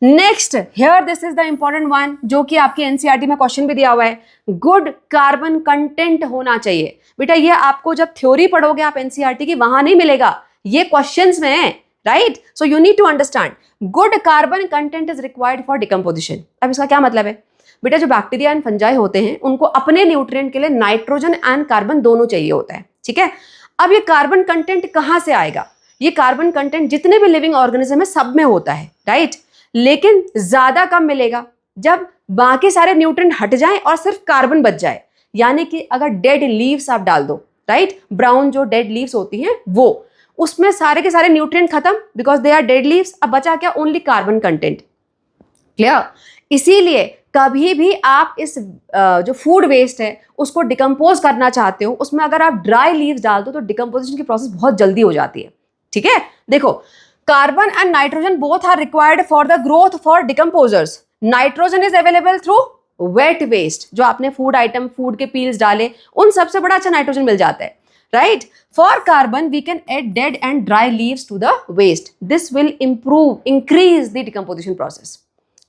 Next here this is the important one, जो कि आपके एनसीईआरटी में क्वेश्चन भी दिया हुआ है, गुड कार्बन कंटेंट होना चाहिए। बेटा ये आपको जब थ्योरी पढ़ोगे आप एनसीईआरटी की, वहां नहीं मिलेगा, ये क्वेश्चंस में है, right? So you need to understand good carbon content is required for decomposition. अब इसका क्या मतलब है? बेटा जो बैक्टीरिया एंड फंजाई होते हैं उनको अपने न्यूट्रिएंट के लिए नाइट्रोजन एंड कार्बन दोनों चाहिए होता है, ठीक है? अब ये कार्बन कंटेंट कहां से आएगा? ये कार्बन कंटेंट जितने भी लिविंग ऑर्गेनिज्म है सब में होता है, राइट? लेकिन ज्यादा कम मिलेगा जब बाकी सारे न्यूट्रिएंट हट जाएं और सिर्फ कार्बन बच जाए। यानी कि अगर डेड लीव्स आप डाल दो, राइट, ब्राउन जो डेड लीव्स होती हैं वो, उसमें सारे के सारे न्यूट्रिएंट खत्म because they are dead leaves, अब बचा क्या? Only carbon content. क्लियर? इसीलिए कभी भी आप इस जो फूड वेस्ट है उसको डिकम्पोज करना चाहते हो, उसमें अगर आप ड्राई लीव्स डाल दो तो डिकम्पोजिशन की प्रोसेस बहुत जल्दी हो जाती है, ठीक है? देखो, carbon and nitrogen both are required for the growth for decomposers. Nitrogen is available through wet waste, जो आपने फूड आइटम, फूड के पील्स डाले, उन सबसे बड़ा अच्छा नाइट्रोजन मिल जाता है, right? For carbon we can add dead and dry leaves to the waste, this will increase the decomposition process.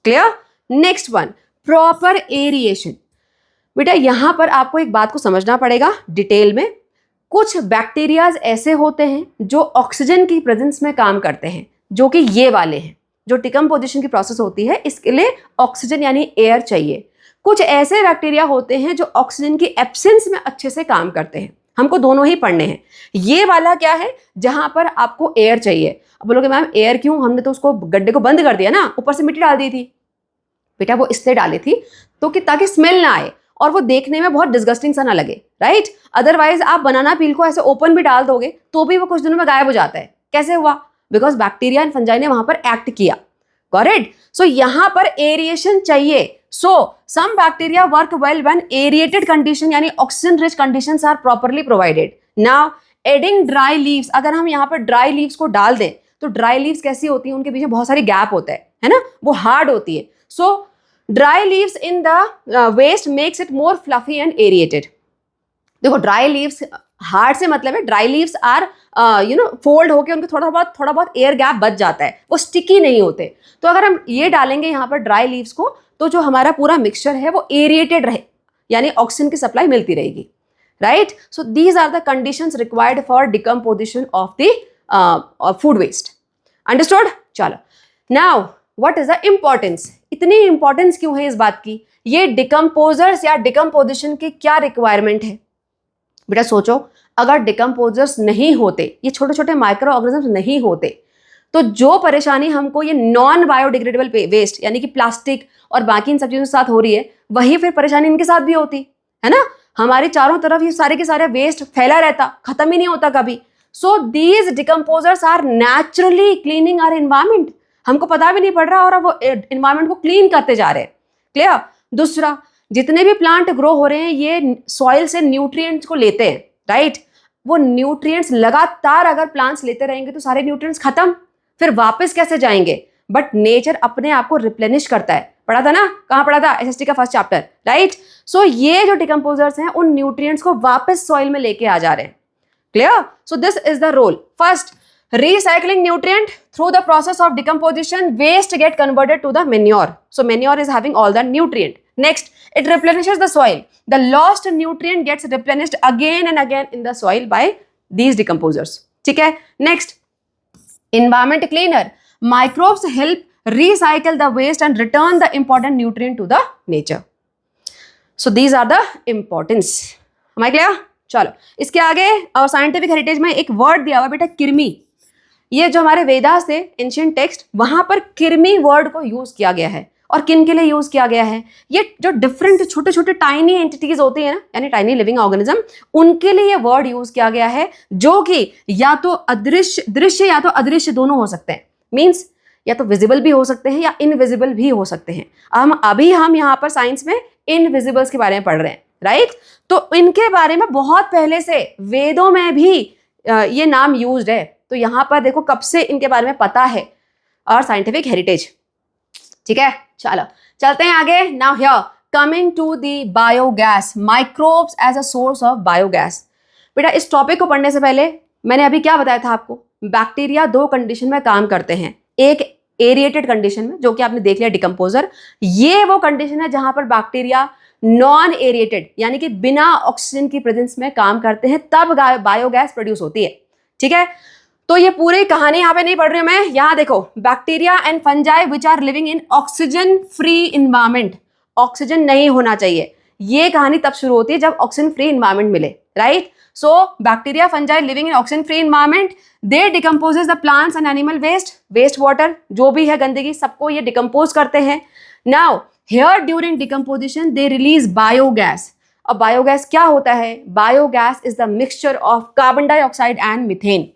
Clear? Next one, proper aeration. बेटा यहां पर आपको एक बात को समझना पड़ेगा डिटेल में। कुछ बैक्टीरियाज ऐसे होते हैं जो ऑक्सीजन की प्रेजेंस में काम करते हैं, जो कि ये वाले हैं। जो डिकम्पोजिशन की प्रोसेस होती है इसके लिए ऑक्सीजन यानी एयर चाहिए। कुछ ऐसे बैक्टीरिया होते हैं जो ऑक्सीजन की एब्सेंस में अच्छे से काम करते हैं। हमको दोनों ही पढ़ने हैं। ये वाला क्या है? जहां पर आपको एयर चाहिए। अब बोलोगे मैम एयर क्यों? हमने तो उसको गड्ढे को बंद कर दिया ना, ऊपर से मिट्टी डाल दी थी। बेटा वो इसलिए डाली थी तो कि ताकि स्मेल ना आए और वो देखने में बहुत डिस्गस्टिंग सा ना लगे, राइट? अदरवाइज आप बनाना पील को ऐसे ओपन भी डाल दोगे तो भी वो कुछ दिनों में गायब हो जाता है। कैसे हुआ? बिकॉज बैक्टीरिया एंड फंजाई ने वहां पर एक्ट किया, करेक्ट? सो यहां पर एरिएशन चाहिए। So some bacteria work well when aerated condition यानी oxygen rich conditions are properly provided. Now adding dry leaves, अगर हम यहाँ पर ड्राई लीव्स को डाल दें तो ड्राई लीव्स कैसी होती हैं? उनके पीछे बहुत सारी गैप होता है ना, वो हार्ड होती है। So dry leaves in the waste makes it more fluffy and aerated. देखो ड्राई लीव्स, हार्ड से मतलब है ड्राई लीव्स आर फोल्ड होके उनके थोड़ा बहुत एयर गैप बच जाता है, वो स्टिकी नहीं होते। तो अगर हम ये डालेंगे यहाँ पर ड्राई लीव्स को तो जो हमारा पूरा मिक्सचर है वो एरिएटेड रहे, यानी ऑक्सीजन की सप्लाई मिलती रहेगी, right? So these are the conditions required for decomposition of the food waste. Understood? चलो, now what is the importance? इतनी इंपॉर्टेंस क्यों है इस बात की? ये डिकम्पोजर्स या डिकम्पोजिशन की क्या रिक्वायरमेंट है? बेटा सोचो, अगर डिकम्पोजर्स नहीं होते, ये छोटे छोटे माइक्रो ऑर्गेनिजम्स नहीं होते, तो जो परेशानी हमको ये नॉन बायोडिग्रेडेबल वेस्ट यानी कि प्लास्टिक और बाकी इन सब चीजों के साथ हो रही है, वही फिर परेशानी इनके साथ भी होती है ना। हमारे चारों तरफ ये सारे के सारे वेस्ट फैला रहता, खत्म ही नहीं होता कभी। So these decomposers are naturally cleaning our environment. हमको पता भी नहीं पड़ रहा और अब वो एनवायरमेंट को क्लीन करते जा रहे हैं। क्लियर? दूसरा, जितने भी प्लांट ग्रो हो रहे हैं ये सॉइल से न्यूट्रिएंट्स को लेते हैं, राइट? वो न्यूट्रिएंट्स लगातार अगर प्लांट्स लेते रहेंगे तो सारे न्यूट्रिएंट्स खत्म, फिर वापस कैसे जाएंगे? बट नेचर अपने आप को रिप्लेनिश करता है। पढ़ा था ना, कहाँ पढ़ा था? एसएसटी का फर्स्ट चैप्टर, राइट? सो ये जो डिकम्पोजर्स हैं उन न्यूट्रिएंट्स को वापस सॉइल में लेके आ जा रहे हैं। Clear? So this is the role. First, recycling nutrient through the process of decomposition, waste get converted to the manure. So manure is having all the nutrient. Next, it replenishes the soil. The lost nutrient gets replenished again and again in the soil by these decomposers. ठीक है? Next, environment cleaner. Microbes help recycle the waste and return the important nutrient to the nature. So these are the importance. Am I clear? चलो, इसके आगे साइंटिफिक हेरिटेज में एक वर्ड दिया हुआ बेटा, किर्मी। ये जो हमारे वेदास थे, एंशिएंट टेक्स्ट, वहां पर किर्मी वर्ड को यूज किया गया है। और किन के लिए यूज किया गया है? ये जो डिफरेंट छोटे छोटे टाइनी एंटिटीज होती है ना, यानी टाइनी लिविंग ऑर्गेनिज्म, उनके लिए ये वर्ड यूज किया गया है, जो कि या तो अदृश्य, दृश्य या तो अदृश्य दोनों हो सकते हैं। मीन्स या तो विजिबल भी हो सकते हैं या इनविजिबल भी हो सकते हैं। हम यहाँ पर साइंस में इनविजिबल्स के बारे में पढ़ रहे हैं, राइट। तो इनके बारे में बहुत पहले से वेदों में भी ये नाम यूज्ड है। तो यहां पर देखो कब से इनके बारे में पता है और साइंटिफिक हेरिटेज। ठीक है, चलो चलते हैं आगे। Now here coming to the biogas, microbes as a source of biogas. बेटा इस टॉपिक को पढ़ने से पहले मैंने अभी क्या बताया था आपको, बैक्टीरिया दो कंडीशन में काम करते हैं। एक एरिएटेड कंडीशन में, जो कि आपने देख लिया डिकम्पोजर, ये वो कंडीशन है जहां पर बैक्टीरिया नॉन एरिएटेड यानी कि बिना ऑक्सीजन की प्रेजेंस में काम करते हैं, तब बायोगैस प्रोड्यूस होती है। ठीक है, तो ये पूरी कहानी यहाँ पे नहीं पढ़ रही हूं मैं। यहाँ देखो, bacteria and fungi which are living in oxygen free environment, oxygen नहीं होना चाहिए, ये कहानी तब शुरू होती है जब ऑक्सीजन फ्री इन्वायरमेंट मिले, right. So bacteria fungi living in oxygen free environment, they decomposes the plants and animal waste, waste water जो भी है गंदगी सबको ये डिकम्पोज करते हैं। Now here during decomposition they release biogas. अब बायोगैस क्या होता है? Biogas is the mixture of carbon dioxide and methane,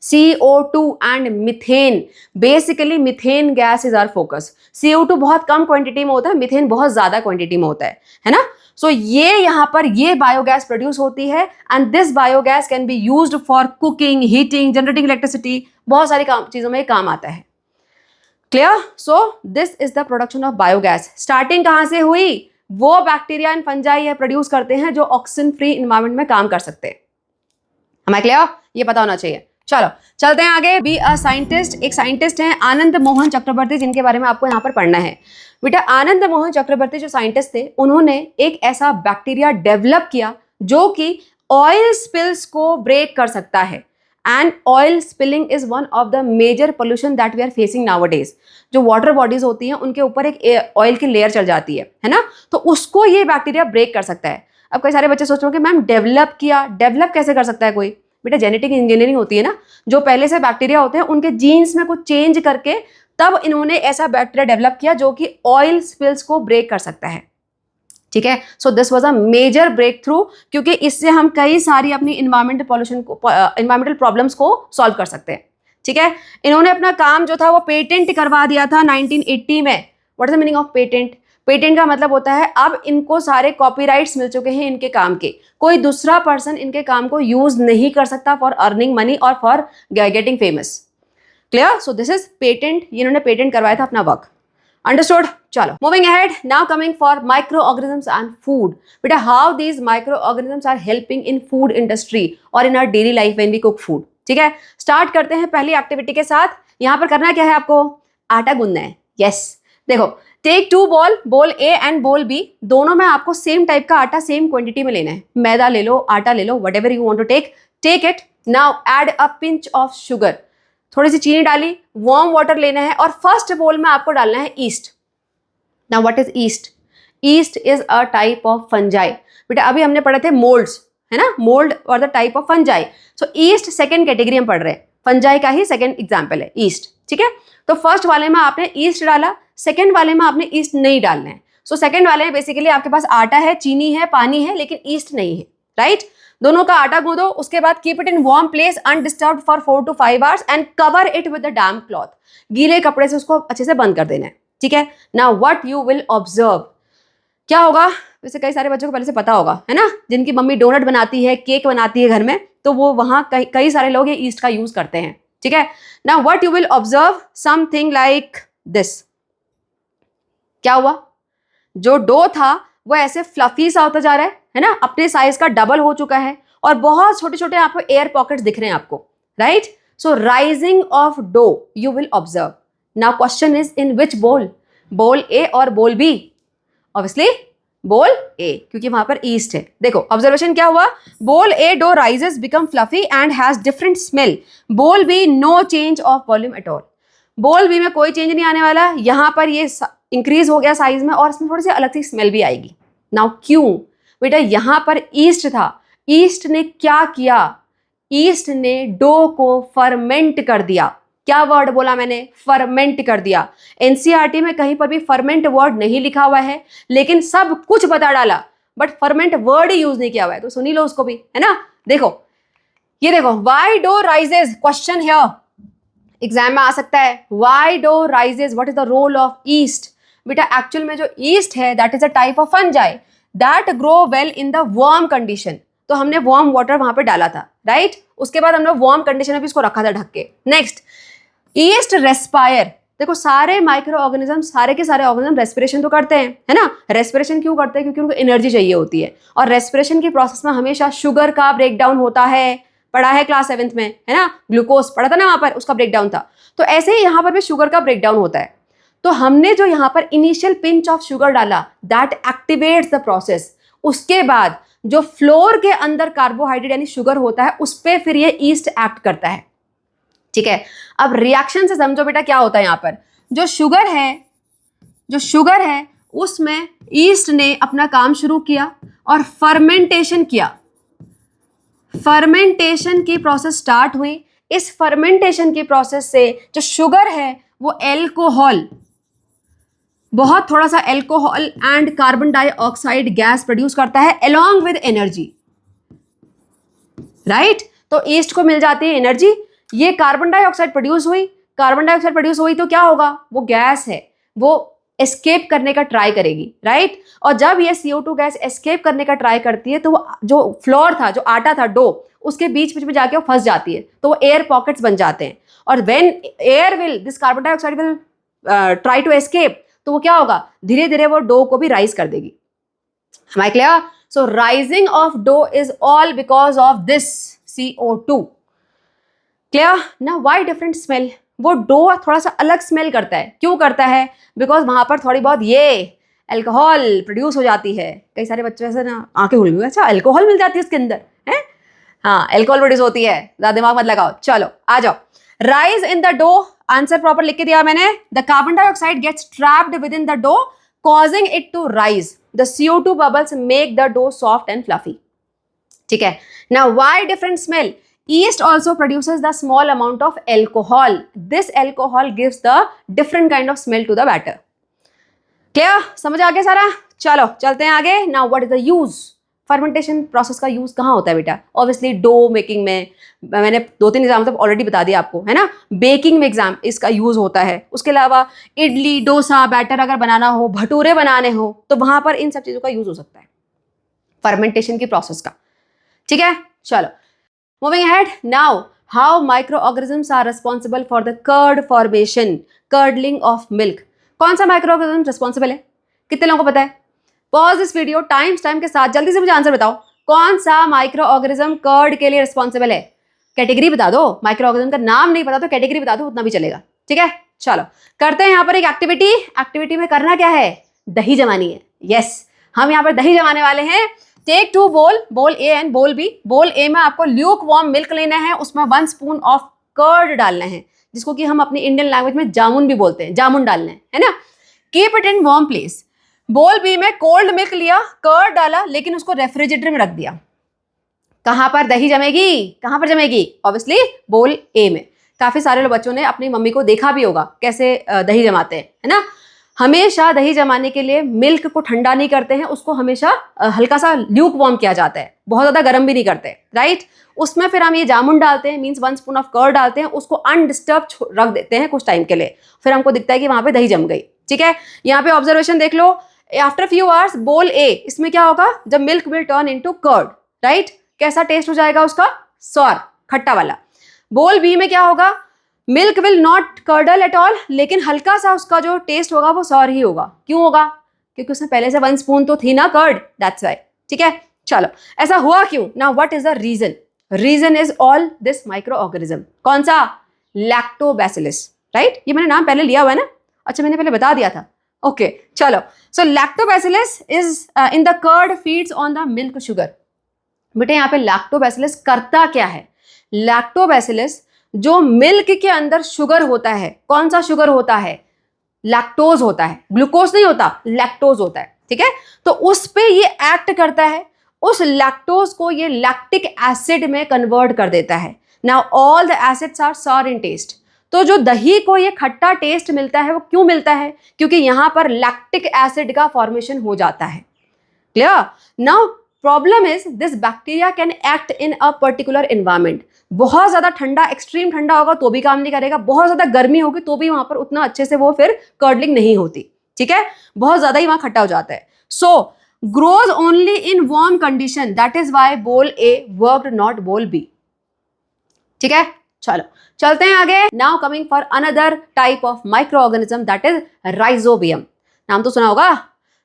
CO2 and methane. Basically methane gas is our focus. CO2 बहुत कम क्वांटिटी में होता है, मिथेन बहुत ज्यादा क्वांटिटी में होता है ना। सो ये यहाँ पर ये बायोगैस प्रोड्यूस होती है and this biogas can be used for cooking, heating, generating electricity, बहुत सारी चीजों में काम आता है। Clear? So this is the production of biogas. Starting कहां से हुई? वो बैक्टीरिया एंड फंजाई ये प्रोड्यूस करते हैं जो ऑक्सीजन फ्री इन्वायरमेंट में काम कर सकते हैं। हमें क्लियर? ये पता होना चाहिए। चलो चलते हैं आगे। बी अ साइंटिस्ट, एक साइंटिस्ट हैं आनंद मोहन चक्रवर्ती, जिनके बारे में आपको यहाँ पर पढ़ना है। बेटा आनंद मोहन चक्रवर्ती जो साइंटिस्ट थे, उन्होंने एक ऐसा बैक्टीरिया डेवलप किया जो कि ऑयल स्पिल्स को ब्रेक कर सकता है। And oil spilling is one of the major pollution that we are facing nowadays. जो वाटर बॉडीज होती हैं उनके ऊपर एक ऑयल की लेयर चल जाती है ना, तो उसको ये बैक्टीरिया ब्रेक कर सकता है। अब कई सारे बच्चे सोच रहे हो कि मैम डेवलप किया, डेवलप कैसे कर सकता है कोई? बेटा जेनेटिक इंजीनियरिंग होती है ना, जो पहले से बैक्टीरिया होते हैं उनके जीन्स में कुछ चेंज करके तब इन्होंने ऐसा बैक्टीरिया डेवलप किया जो कि ऑयल स्पिल्स को ब्रेक कर सकता है। ठीक है, so this was a major breakthrough, क्योंकि इससे हम कई सारी अपनी इन्वायरमेंटल पॉल्यूशन को, इन्वायरमेंटल प्रॉब्लम्स को सॉल्व कर सकते हैं। ठीक है, इन्होंने अपना काम जो था वो पेटेंट करवा दिया था 1980 में। What is the meaning of patent? Patent का मतलब होता है अब इनको सारे कॉपीराइट्स मिल चुके हैं इनके काम के, कोई दूसरा पर्सन इनके काम को यूज नहीं कर सकता फॉर अर्निंग मनी और for getting famous. Clear? So this is patent, इन्होंने पेटेंट करवाया था अपना वर्क। अंडरस्टूड? चलो moving ahead, now coming for microorganisms and food. बेटा how these micro organisms are helping in food industry और in our daily life when we cook food. ठीक है, स्टार्ट करते हैं पहली एक्टिविटी के साथ। यहाँ पर करना क्या है आपको? आटा गूंदना है। यस, देखो टेक टू बोल ए एंड बोल बी, दोनों में आपको सेम टाइप का आटा सेम क्वांटिटी में लेना है। मैदा ले लो, आटा ले लो, whatever you want to take it. Now add a pinch of sugar, थोड़ी सी चीनी डाली, वार्म वाटर लेना है और फर्स्ट बोल में आपको डालना है east. Now what is east? Yeast is a type of fungi. बेटा अभी हमने पढ़े थे मोल्ड्स, है ना, मोल्ड और the type of fungi. So east second category में पढ़ रहे हैं, फंजाई का ही सेकेंड एग्जाम्पल है ईस्ट। ठीक है, तो फर्स्ट वाले में आपने ईस्ट डाला, सेकेंड वाले में आपने ईस्ट नहीं डालना है। सो सेकेंड वाले में बेसिकली आपके पास आटा है, चीनी है, पानी है, लेकिन ईस्ट नहीं है, राइट। दोनों का आटा गूंदो, उसके बाद keep it in warm place undisturbed for 4 to 5 hours and cover it with the damp cloth. गीले कपड़े से उसको अच्छे से बंद कर देना है। ठीक है, now what you will observe, क्या होगा? वैसे कई सारे बच्चों को पहले से पता होगा, है ना, जिनकी मम्मी डोनट बनाती है, केक बनाती है घर में, तो वो वहां कई सारे लोग ये ईस्ट का यूज करते हैं। ठीक है, now what you will observe something like this. क्या हुआ? जो डो था वो ऐसे फ्लफी सा होता जा रहा है ना, अपने साइज का डबल हो चुका है और बहुत छोटे छोटे आपको एयर पॉकेट्स दिख रहे हैं आपको, right. So rising of dough you will observe. Now question is in which bowl? Bowl ए और बोल बी? ऑब्वियसली बोल ए, क्योंकि वहां पर ईस्ट है। देखो ऑब्जर्वेशन क्या हुआ? Bowl A dough rises become fluffy and has different smell. Bowl B no change of volume at all. Bowl B में कोई चेंज नहीं आने वाला, यहां पर ये इंक्रीज हो गया साइज में और इसमें थोड़ी सी अलग सी स्मेल भी आएगी। नाउ क्यों? बेटा यहां पर ईस्ट था, ईस्ट ने क्या किया? ईस्ट ने डो को फर्मेंट कर दिया। क्या वर्ड बोला मैंने? फर्मेंट कर दिया। एनसीईआरटी में कहीं पर भी फर्मेंट वर्ड नहीं लिखा हुआ है, लेकिन सब कुछ बता डाला, but ferment word he use नहीं किया हुआ है, तो सुनी लो उसको भी, है ना। देखो ये देखो, why dough rises, question here exam में आ सकता है, why dough rises, what is the role of yeast? बेटा एक्चुअल में जो ईस्ट है that is a type of fungi. That grow well in the warm condition. तो हमने वार्म वाटर वहां पे डाला था, राइट? उसके बाद हमने वार्म कंडीशन में भी इसको रखा था ढक के। Next, east respire. देखो सारे माइक्रो ऑर्गेनिज्म, सारे के सारे ऑर्गेनिज्म रेस्पिरेशन तो करते हैं, है ना? रेस्पिरेशन क्यों करते हैं? क्योंकि उनको एनर्जी चाहिए होती है, और रेस्पिरेशन की प्रोसेस में हमेशा शुगर का ब्रेकडाउन होता है। पढ़ा है क्लास 7th में, है ना? ग्लूकोज पढ़ा था ना वहां पर, उसका ब्रेकडाउन था। तो ऐसे ही यहाँ पर भी शुगर का ब्रेकडाउन होता है। तो हमने जो यहाँ पर इनिशियल पिंच ऑफ शुगर डाला, दैट एक्टिवेट्स द प्रोसेस। उसके बाद जो फ्लोर के अंदर कार्बोहाइड्रेट यानी शुगर होता है, उस पर फिर ये ईस्ट एक्ट करता है, ठीक है? अब रिएक्शन से समझो बेटा क्या होता है यहाँ पर। जो शुगर है उसमें ईस्ट ने अपना काम शुरू किया और फर्मेंटेशन किया। फर्मेंटेशन की प्रोसेस स्टार्ट हुई। इस फर्मेंटेशन की प्रोसेस से जो शुगर है वो एल्कोहल, बहुत थोड़ा सा alcohol and carbon dioxide gas produce करता है अलोंग विद एनर्जी, राइट? तो ईस्ट को मिल जाती है एनर्जी। ये कार्बन डाइऑक्साइड प्रोड्यूस हुई तो क्या होगा? वो गैस है, वो एस्केप करने का ट्राई करेगी, राइट? और जब ये CO2 गैस एस्केप करने का ट्राई करती है तो वो जो फ्लोर था, जो आटा था, डो, उसके बीच में जाके वो फंस जाती है, तो वो एयर पॉकेट्स बन जाते हैं। और when this carbon dioxide will try to escape, तो वो क्या होगा? धीरे धीरे वो डो को भी राइज कर देगी। Am I clear? So rising of dough is all because of this CO2. Clear? Now why different smell? वो डो थोड़ा सा अलग स्मेल करता है। क्यों करता है? बिकॉज वहां पर थोड़ी बहुत ये अल्कोहल प्रोड्यूस हो जाती है। कई सारे बच्चों ऐसे ना आंखें खुल गई, अच्छा अल्कोहल मिल जाती है इसके अंदर, है? हाँ, अल्कोहल प्रोड्यूस होती है, ज्यादा दिमाग मत लगाओ। चलो आ जाओ। Rise in the dough, answer proper लिख के दिया मैंने। The carbon dioxide gets trapped within the dough causing it to rise. The CO2 bubbles make the dough soft and fluffy. ठीक है? Now why different smell? Yeast also produces the small amount of alcohol. This alcohol gives the different kind of smell to the batter. Clear? समझ आ गया सारा? चलो चलते हैं आगे। Now what is the use? Fermentation process का यूज कहाँ होता है बेटा? ऑब्वियसली डो मेकिंग में, मैंने 2-3 एग्जाम तो ऑलरेडी बता दिया आपको, है ना? बेकिंग में एग्जाम इसका यूज होता है। उसके अलावा इडली, डोसा, बैटर अगर बनाना हो, भटूरे बनाने हो, तो वहां पर इन सब चीजों का यूज हो सकता है, फर्मेंटेशन की प्रोसेस का। ठीक है, चलो moving ahead. Now how micro organisms are responsible for the curd formation, curdling of milk. कौन सा माइक्रो ऑर्गेनिज्म रिस्पॉन्सिबल है? कितने लोगों को पता है? पॉज दिस वीडियो, टाइम के साथ जल्दी से मुझे आंसर बताओ। कौन सा माइक्रो ऑर्गेनिज्म कर्ड के लिए रिस्पॉन्सिबल है? कैटेगरी बता दो। माइक्रो ऑर्गेनिज्म का नाम नहीं पता तो कैटेगरी बता दो, उतना भी चलेगा। ठीक है, चलो करते हैं यहाँ पर एक एक्टिविटी। एक्टिविटी में करना क्या है? दही जमानी है। यस, हम यहाँ पर दही जमाने वाले हैं। टेक 2 बोल ए एंड बोल बी। बोल ए में आपको ल्यूक वार्म मिल्क लेना है, उसमें 1 स्पून ऑफ कर्ड डालना है, जिसको कि हम अपनी इंडियन लैंग्वेज में जामुन भी बोलते हैं। जामुन डालना है ना? Keep it in warm place. बोल बी में कोल्ड मिल्क लिया, कर्ड डाला, लेकिन उसको रेफ्रिजरेटर में रख दिया। कहां पर दही जमेगी? कहां पर जमेगी? ऑब्वियसली बोल ए में। काफी सारे लोग बच्चों ने अपनी मम्मी को देखा भी होगा कैसे दही जमाते हैं, है ना? हमेशा दही जमाने के लिए मिल्क को ठंडा नहीं करते हैं, उसको हमेशा हल्का सा ल्यूक वार्म किया जाता है, बहुत ज्यादा गर्म भी नहीं करते, राइट? उसमें फिर हम ये जामुन डालते हैं, मीन्स 1 स्पून ऑफ कर्ड डालते हैं, उसको अनडिस्टर्ब रख देते हैं कुछ टाइम के लिए। फिर हमको दिखता है कि वहां पे दही जम गई। ठीक है, यहाँ पे ऑब्जर्वेशन देख लो। आफ्टर फ्यू आवर्स बोल ए, इसमें क्या होगा? जब milk will turn into curd, right? कैसा टेस्ट हो जाएगा उसका? सॉर, खट्टा वाला। बोल बी में क्या होगा? Milk will not curdle at all, लेकिन हल्का सा उसका जो टेस्ट होगा वो सॉर ही होगा। क्यों होगा? क्योंकि उसमें पहले से 1 स्पून तो थी ना कर्ड, दैट्स व्हाई। ठीक है, चलो ऐसा हुआ क्यों? Now what is the reason? Reason is all this micro organism. कौन सा? Lactobacillus, right? ये मैंने नाम पहले लिया हुआ है ना? अच्छा, मैंने पहले बता दिया था। ओके, चलो। So lactobacillus is in the curd feeds on the milk sugar. बेटे यहाँ पे लैक्टोबैसिलस करता क्या है? लैक्टोबैसिलस जो मिल्क के अंदर शुगर होता है, कौन सा शुगर होता है? लैक्टोज होता है, ग्लूकोज नहीं होता, लैक्टोज होता है। ठीक है, तो उस पे ये एक्ट करता है, उस लैक्टोज को ये लैक्टिक एसिड में कन्वर्ट कर देता है। Now all the acids are sour in taste. तो जो दही को ये खट्टा टेस्ट मिलता है वो क्यों मिलता है? क्योंकि यहां पर लैक्टिक एसिड का फॉर्मेशन हो जाता है। Clear? Now problem is this bacteria can act in a particular environment. बहुत ज्यादा ठंडा, एक्सट्रीम ठंडा होगा तो भी काम नहीं करेगा, बहुत ज्यादा गर्मी होगी तो भी वहां पर उतना अच्छे से वो फिर कर्डलिंग नहीं होती। ठीक है, बहुत ज्यादा ही वहां खट्टा हो जाता है। सो grows only in warm condition, that is why bole A worked not bole B. ठीक है, चलो चलते हैं आगे. Now coming for another type of microorganism, that is rhizobium. नाम तो सुना होगा,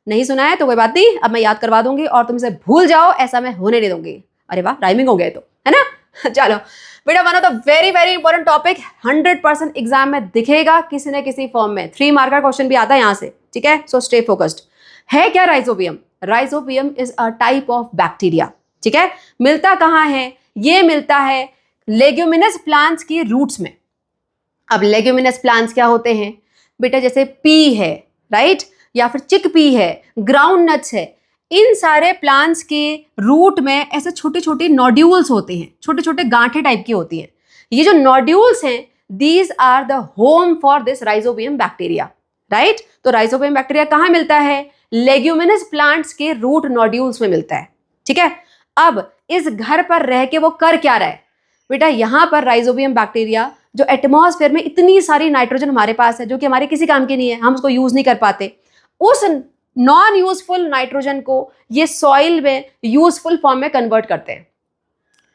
नहीं सुना है तो कोई बात नहीं, अब मैं याद करवा दूंगी और तुम इसे भूल जाओ, ऐसा मैं होने नहीं दूंगी. अरे वाह, राइमिंग हो गया तो, है ना. चलो बेटा, one of the very very important topic, 100% exam में दिखेगा किसी न किसी फॉर्म में. 3 मार्क का क्वेश्चन भी आता है यहाँ से. ठीक है, सो स्टे फोकस्ड. है क्या rhizobium? Rhizobium is a type of bacteria. ठीक है, मिलता कहाँ है? ये मिलता है लेग्यूमिनस प्लांट्स की रूट्स में. अब लेग्यूमिनस प्लांट्स क्या होते हैं बेटा? जैसे पी है, राइट, या फिर चिकपी है, ग्राउंड नट्स है. इन सारे प्लांट्स के रूट में ऐसे छोटे छोटे नोड्यूल्स होते हैं, छोटे छोटे गांठे टाइप की होती हैं. ये जो नोड्यूल्स हैं, these are the home for this rhizobium bacteria, right. तो राइजोबियम बैक्टीरिया कहाँ मिलता है? लेग्यूमिनस प्लांट्स के रूट नोड्यूल्स में मिलता है. ठीक है, अब इस घर पर रह के वो कर क्या रहा है बेटा? यहाँ पर राइजोबियम बैक्टीरिया जो एटमॉस्फेयर में इतनी सारी नाइट्रोजन हमारे पास है, जो कि हमारे किसी काम की नहीं है, हम उसको यूज नहीं कर पाते, उस नॉन यूजफुल नाइट्रोजन को ये सॉइल में यूजफुल फॉर्म में कन्वर्ट करते हैं.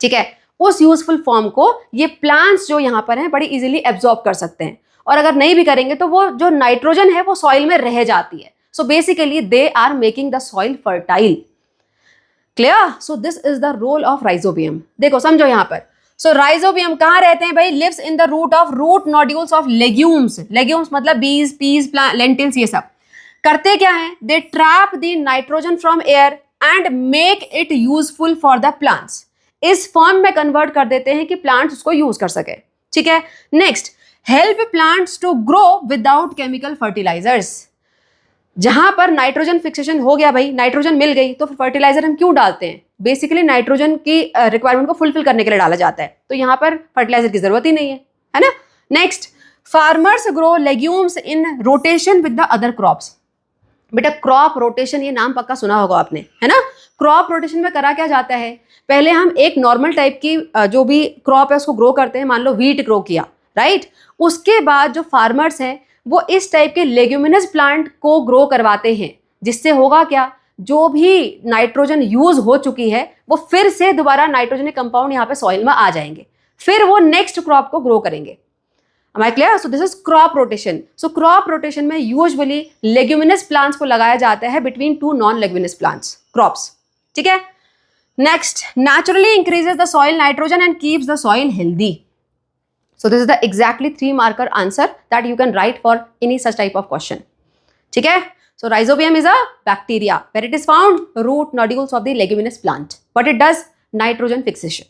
ठीक है, उस यूजफुल फॉर्म को ये प्लांट्स जो यहाँ पर हैं बड़ी इजीली एब्जॉर्ब कर सकते हैं, और अगर नहीं भी करेंगे तो वो जो नाइट्रोजन है वो सॉइल में रह जाती है. So basically they are making the soil fertile. Clear? So this is the role of rhizobium. देखो समझो यहाँ पर. सो राइजोबियम कहाँ रहते हैं भाई? Lives in the root of root nodules of legumes. Legumes मतलब बीज, पीज, लेंटिल्स, ये सब. करते क्या है? They trap the nitrogen from air and make it useful for the plants. इस फॉर्म में कन्वर्ट कर देते हैं कि प्लांट्स उसको यूज कर सके. ठीक है, next, help plants to grow without chemical fertilisers. जहां पर नाइट्रोजन फिक्सेशन हो गया भाई, नाइट्रोजन मिल गई, तो फर्टिलाइजर हम क्यों डालते हैं? बेसिकली नाइट्रोजन की रिक्वायरमेंट को फुलफिल करने के लिए डाला जाता है. तो यहाँ पर फर्टिलाइजर की जरूरत ही नहीं है ना. Next, farmers grow legumes in rotation with the other crops. बेटा क्रॉप रोटेशन, ये नाम पक्का सुना होगा आपने, है ना. क्रॉप रोटेशन में करा क्या जाता है? पहले हम एक नॉर्मल टाइप की जो भी क्रॉप है उसको ग्रो करते हैं. मान लो व्हीट ग्रो किया, राइट. उसके बाद जो फार्मर्स हैं वो इस टाइप के लेग्यूमिनस प्लांट को ग्रो करवाते हैं, जिससे होगा क्या? जो भी नाइट्रोजन यूज हो चुकी है वो फिर से दोबारा नाइट्रोजन कंपाउंड यहाँ पे सॉइल में आ जाएंगे, फिर वो नेक्स्ट क्रॉप को ग्रो करेंगे. Am I clear? So this is crop rotation. So crop rotation में usually leguminous plants को लगाया जाता है between 2 non-leguminous plants, crops. ठीक है? Next, naturally increases the soil nitrogen and keeps the soil healthy. So this is the exactly 3 marker answer that you can write for any such type of question. ठीक है? So rhizobium is a bacteria where it is found root nodules of the leguminous plant. What it does? Nitrogen fixation.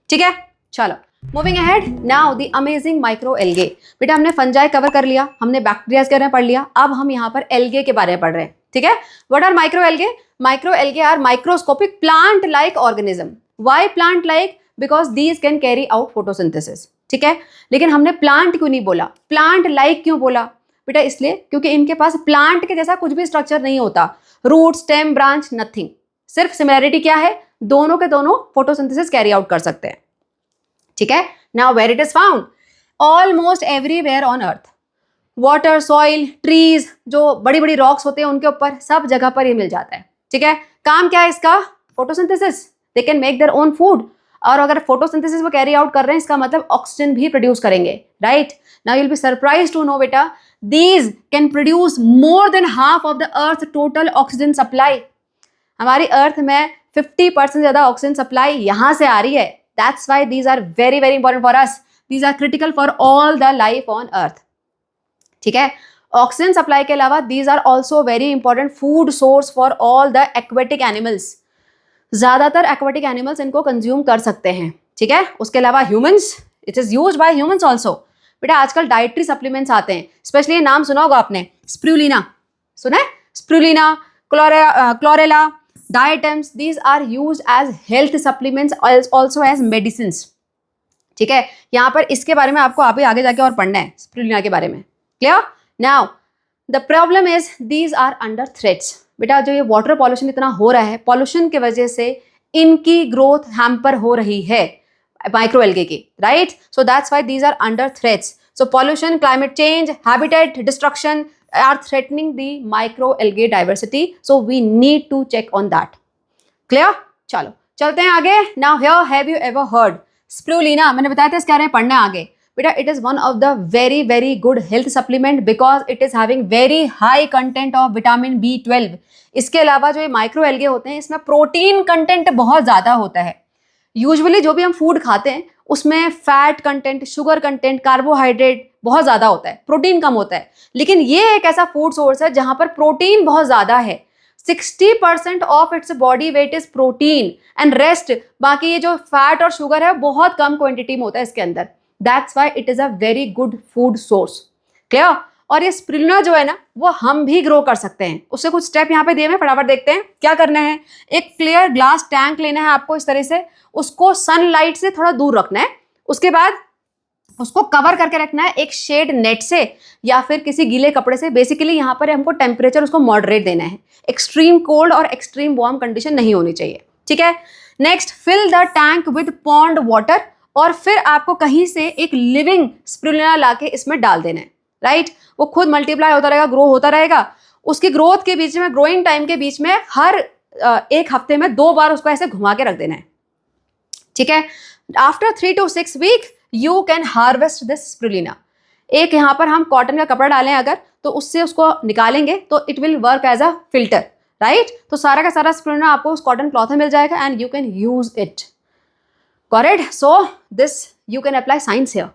ठीक है? चलो. Moving ahead, now the amazing micro algae. बेटा हमने फंजाई कवर कर लिया, हमने बैक्टीरिया के बारे में पढ़ लिया, अब हम यहाँ पर एल्गे के बारे में पढ़ रहे हैं. ठीक है, what are micro algae? Micro algae are microscopic plant like organism. Why plant like? Because these can carry out photosynthesis. ठीक है, लेकिन हमने प्लांट क्यों नहीं बोला, प्लांट लाइक क्यों बोला बेटा? इसलिए क्योंकि इनके पास प्लांट के जैसा कुछ भी स्ट्रक्चर नहीं होता. Root, stem, branch, nothing. सिर्फ सिमिलैरिटी क्या है? दोनों के दोनों फोटोसिंथेसिस कैरी आउट कर सकते हैं. ठीक है, now where it is found? Almost everywhere on earth. Water, soil, trees, जो बड़ी बड़ी रॉक्स होते हैं उनके ऊपर सब जगह पर ये मिल जाता है. ठीक है, काम क्या है इसका? Photosynthesis. They can make their own food. और अगर फोटोसिंथेसिस वो कैरी आउट कर रहे हैं, इसका मतलब ऑक्सीजन भी प्रोड्यूस करेंगे, right. Now you will be surprised to know बेटा, these can produce more than half of the earth total oxygen supply. हमारी अर्थ में 50% ज्यादा ऑक्सीजन सप्लाई यहाँ से आ रही है. That's why these are very very important for us. These are critical for all the life on earth. ठीक है, ऑक्सीजन सप्लाई के अलावा these are also very important food source for all the aquatic animals. ज्यादातर aquatic animals इनको कंज्यूम कर सकते हैं. ठीक है, उसके अलावा humans, it is used by humans also. बेटा आजकल डाइटरी सप्लीमेंट्स आते हैं, स्पेशली ये नाम सुना होगा आपने, स्प्रुलिना. सुना है? स्प्रुलिना, chlorella, diatoms, these are used as health supplements, also as medicines. ठीक है, यहाँ पर इसके बारे में आपको आगे जाके और पढ़ना है, स्प्रुलिना के बारे में. Clear? Now the problem is these are under threats. बेटा जो ये वाटर पॉल्यूशन इतना हो रहा है, पॉल्यूशन की वजह से इनकी ग्रोथ हैम्पर हो रही है माइक्रो एल्गे की, right. So that's why these are under threats. So pollution, climate change, habitat destruction, are threatening the microalgae diversity, so we need to check on that. Clear? चलो चलते हैं आगे. Now here, have you ever heard spirulina? मैंने बताया था इसके बारे में पढ़ना है आगे. बेटा, it is one of the very very good health supplement because it is having very high content of vitamin B12. इसके अलावा जो ये माइक्रो एल्गे होते हैं इसमें प्रोटीन कंटेंट बहुत ज़्यादा होता है. यूजुअली जो भी हम फूड खाते हैं उसमें fat content, sugar content, carbohydrate बहुत ज़्यादा होता है, प्रोटीन कम होता है. लेकिन ये एक ऐसा फूड सोर्स है जहाँ पर प्रोटीन बहुत ज़्यादा है. 60% of its body weight is protein and rest, बाकी ये जो फैट और शुगर है बहुत कम क्वांटिटी में होता है इसके अंदर. That's why it is a very good food source. Clear? और ये स्पिरुलिना जो है ना वो हम भी ग्रो कर सकते हैं. उससे कुछ स्टेप यहाँ पे दिए हुए, फटाफट देखते हैं क्या करना है. एक क्लियर ग्लास टैंक लेना है आपको इस तरह से, उसको सनलाइट से थोड़ा दूर रखना है. उसके बाद उसको कवर करके रखना है एक शेड नेट से या फिर किसी गीले कपड़े से. बेसिकली यहाँ पर हमको टेम्परेचर उसको मॉडरेट देना है. एक्सट्रीम कोल्ड और एक्सट्रीम वार्म कंडीशन नहीं होनी चाहिए. ठीक है. Next, fill the tank with pond water, और फिर आपको कहीं से एक लिविंग स्पिरुलिना लाके इसमें डाल देना है. राइट? वो खुद मल्टीप्लाई होता रहेगा, ग्रो होता रहेगा. उसकी ग्रोथ के बीच में, ग्रोइंग टाइम के बीच में हर एक हफ्ते में 2 बार उसको ऐसे घुमा के रख देना है. ठीक है. After 3 to 6 week you can harvest this spirulina. एक यहाँ पर हम कॉटन का कपड़ा डालें अगर, तो उससे उसको निकालेंगे तो it will work as a filter. Right? तो सारा का सारा स्पिरुलिना आपको उस कॉटन क्लॉथ में मिल जाएगा and you can use it. Got it? So this you can apply science here.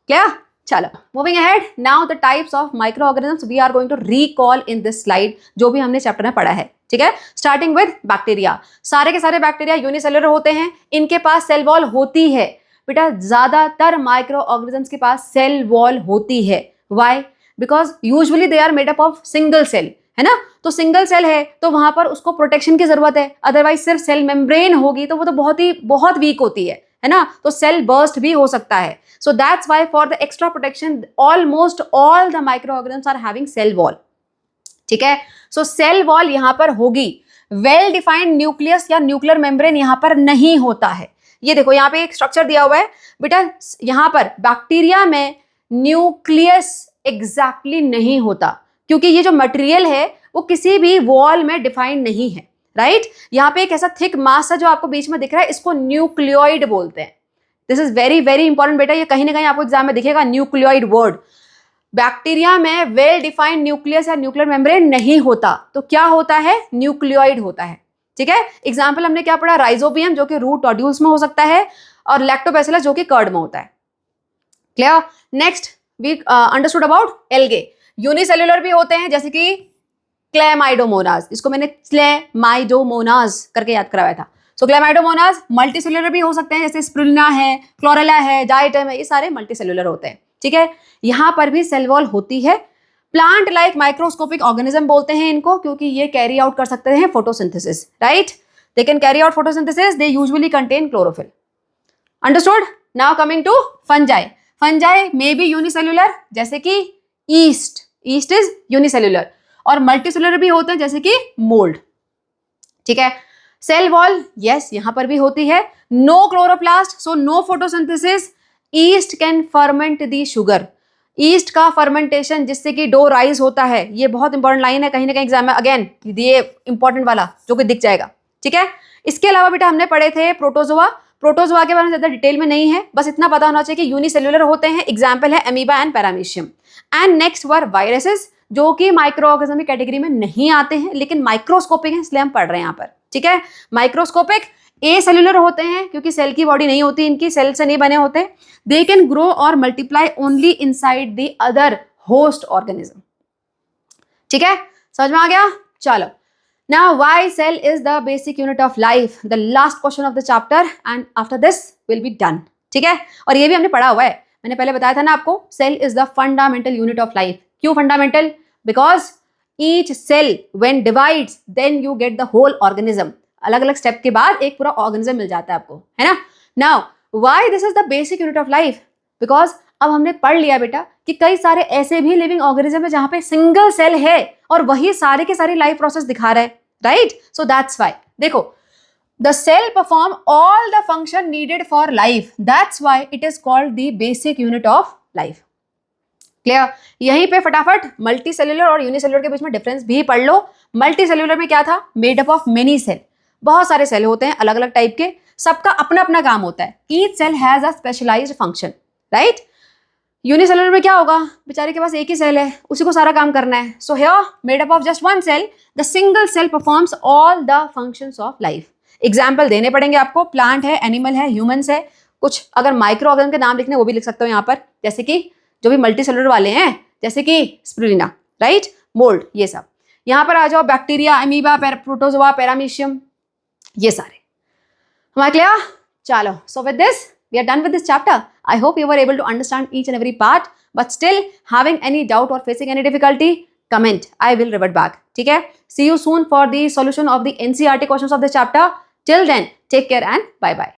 Clear? चलो, moving ahead. Now the types of microorganisms we are going to recall in this slide, जो भी हमने चैप्टर में पढ़ा है. ठीक है. Starting with bacteria. सारे के सारे बैक्टीरिया यूनिसेलुलर होते हैं, इनके पास सेल वॉल होती है. बेटा, ज्यादातर माइक्रो ऑर्गेनिजम्स के पास सेल वॉल होती है. Why? Because usually they are made up of single cell, है ना. तो सिंगल सेल है तो वहां पर उसको प्रोटेक्शन की जरूरत है. अदरवाइज सिर्फ सेल मेम्ब्रेन होगी तो वो तो बहुत वीक होती है ना. तो सेल बर्स्ट भी हो सकता है. So that's why for the extra protection almost all the micro organisms are having cell wall. ठीक है. सो सेल वॉल यहां पर होगी. वेल डिफाइंड न्यूक्लियस या न्यूक्लियर मेम्ब्रेन यहां पर नहीं होता है. ये देखो यहाँ पे एक स्ट्रक्चर दिया हुआ है बेटा. यहां पर बैक्टीरिया में न्यूक्लियस एग्जैक्टली नहीं होता क्योंकि ये जो मटेरियल है वो किसी भी वॉल में डिफाइंड नहीं है. राइट? यहाँ पे एक ऐसा थिक मास है जो आपको बीच में दिख रहा है, इसको न्यूक्लियोइड बोलते हैं. This is very very important बेटा. ये कहीं ना कहीं आपको एग्जाम में दिखेगा न्यूक्लियोइड वर्ड. बैक्टीरिया में वेल डिफाइंड न्यूक्लियस या न्यूक्लियर मेम्ब्रेन नहीं होता. तो क्या होता है? न्यूक्लियोइड होता है. ठीक है. एग्जाम्पल हमने क्या पढ़ा? राइजोबियम जो कि रूट नोड्यूल्स में हो सकता है, और लैक्टोबैसिलस जो कि कर्ड में होता है. Clear? Next we understood about algae. Unicellular भी होते हैं जैसे कि क्लेमाइडोमोनास. इसको मैंने क्लेमाइडोमोनास करके याद कराया था. सो क्लेमाइडोमोनास मल्टीसेल्युलर भी हो सकते हैं जैसे स्पिरुलिना है, क्लोरेला है, डाइटम है, ये सारे मल्टीसेल्युलर होते हैं. ठीक है. यहां पर भी सेल वॉल होती है. प्लांट लाइक माइक्रोस्कोपिक ऑर्गेनिज्म बोलते हैं इनको क्योंकि ये कैरी आउट कर सकते हैं photosynthesis. Right? They can carry out photosynthesis. They usually contain chlorophyll. Understood? Now coming to fungi. Fungi may be unicellular जैसे कि ईस्ट. Yeast is unicellular. और मल्टीसेल्युलर भी होते हैं जैसे कि मोल्ड. ठीक है. सेल वॉल यस यहां पर भी होती है. No chloroplast, so no photosynthesis. Yeast can ferment the sugar. Yeast का फर्मेंटेशन जिससे कि डो राइज होता है. ये बहुत इंपॉर्टेंट लाइन है, कहीं ना कहीं एग्जाम में अगेन ये इंपॉर्टेंट वाला जो कि दिख जाएगा. ठीक है. इसके अलावा बेटा हमने पढ़े थे प्रोटोजोआ. प्रोटोजोआ के बारे में ज्यादा डिटेल में नहीं है, बस इतना पता होना चाहिए कि यूनिसेल्युलर होते हैं. एग्जाम्पल है amoeba and paramecium. And next were viruses जो कि माइक्रो ऑर्गेनिज्म की कैटेगरी में नहीं आते हैं लेकिन माइक्रोस्कोपिक हैं, इसलिए हम पढ़ रहे हैं यहाँ पर. ठीक है. माइक्रोस्कोपिक ए सेल्युलर होते हैं क्योंकि सेल की बॉडी नहीं होती, इनकी सेल से नहीं बने होते. दे कैन ग्रो और multiply only inside the other host organism. ठीक है. समझ में आ गया? चलो. Now why cell is the basic unit of life? The last question of the chapter and after this will be done. ठीक है. और ये भी हमने पढ़ा हुआ है, मैंने पहले बताया था ना आपको. Cell is the fundamental unit of life. क्यों fundamental? Because each cell when divides then you get the whole organism. अलग अलग स्टेप के बाद एक पूरा ऑर्गेनिज्म मिल जाता है आपको, है ना. Now why this is the basic unit of life? Because अब हमने पढ़ लिया बेटा कि कई सारे ऐसे भी लिविंग ऑर्गेनिज्म है जहां पे सिंगल सेल है और वही सारे के सारे लाइफ प्रोसेस दिखा रहा है. राइट? सो दैट्स व्हाई देखो the cell perform all the function needed for life. That's why it is called the basic unit of life. Clear? यहीं पे फटाफट मल्टी सेल्यूलर और यूनिसेल्यूलर के बीच में डिफरेंस भी पढ़ लो। मल्टी सेल्यूलर में क्या था? Made up of many cell, बहुत सारे सेल होते हैं अलग अलग टाइप के, सबका अपना अपना काम होता है। Each cell has a specialised function, right? Unicellular में क्या होगा? बेचारे के पास एक ही सेल है, उसी को सारा काम करना है। So here made up of just one cell, the single cell performs all the functions of life. Example देने पड़ेंगे आपको, प्लांट है, एनिमल है, ह्यूमंस है, कुछ अगर माइक्रो ऑर्गेनिज्म के नाम लिखने वो भी लिख सकते हो यहाँ पर, जैसे कि जो भी मल्टी सेलुलर वाले हैं, जैसे कि स्पिरुलिना, राइट, मोल्ड, ये सब। यहाँ पर आ जाओ, बैक्टीरिया, अमीबा, प्रोटोजोआ, पैरामीशियम, ये सारे। हमारा क्लियर? चलो, so with this we are done with this chapter. I hope you were able to understand each and every part, but still having any doubt or facing any difficulty, comment. I will revert back. ठीक है? See you soon for the solution of the NCERT questions of this chapter. Till then, take care and bye bye.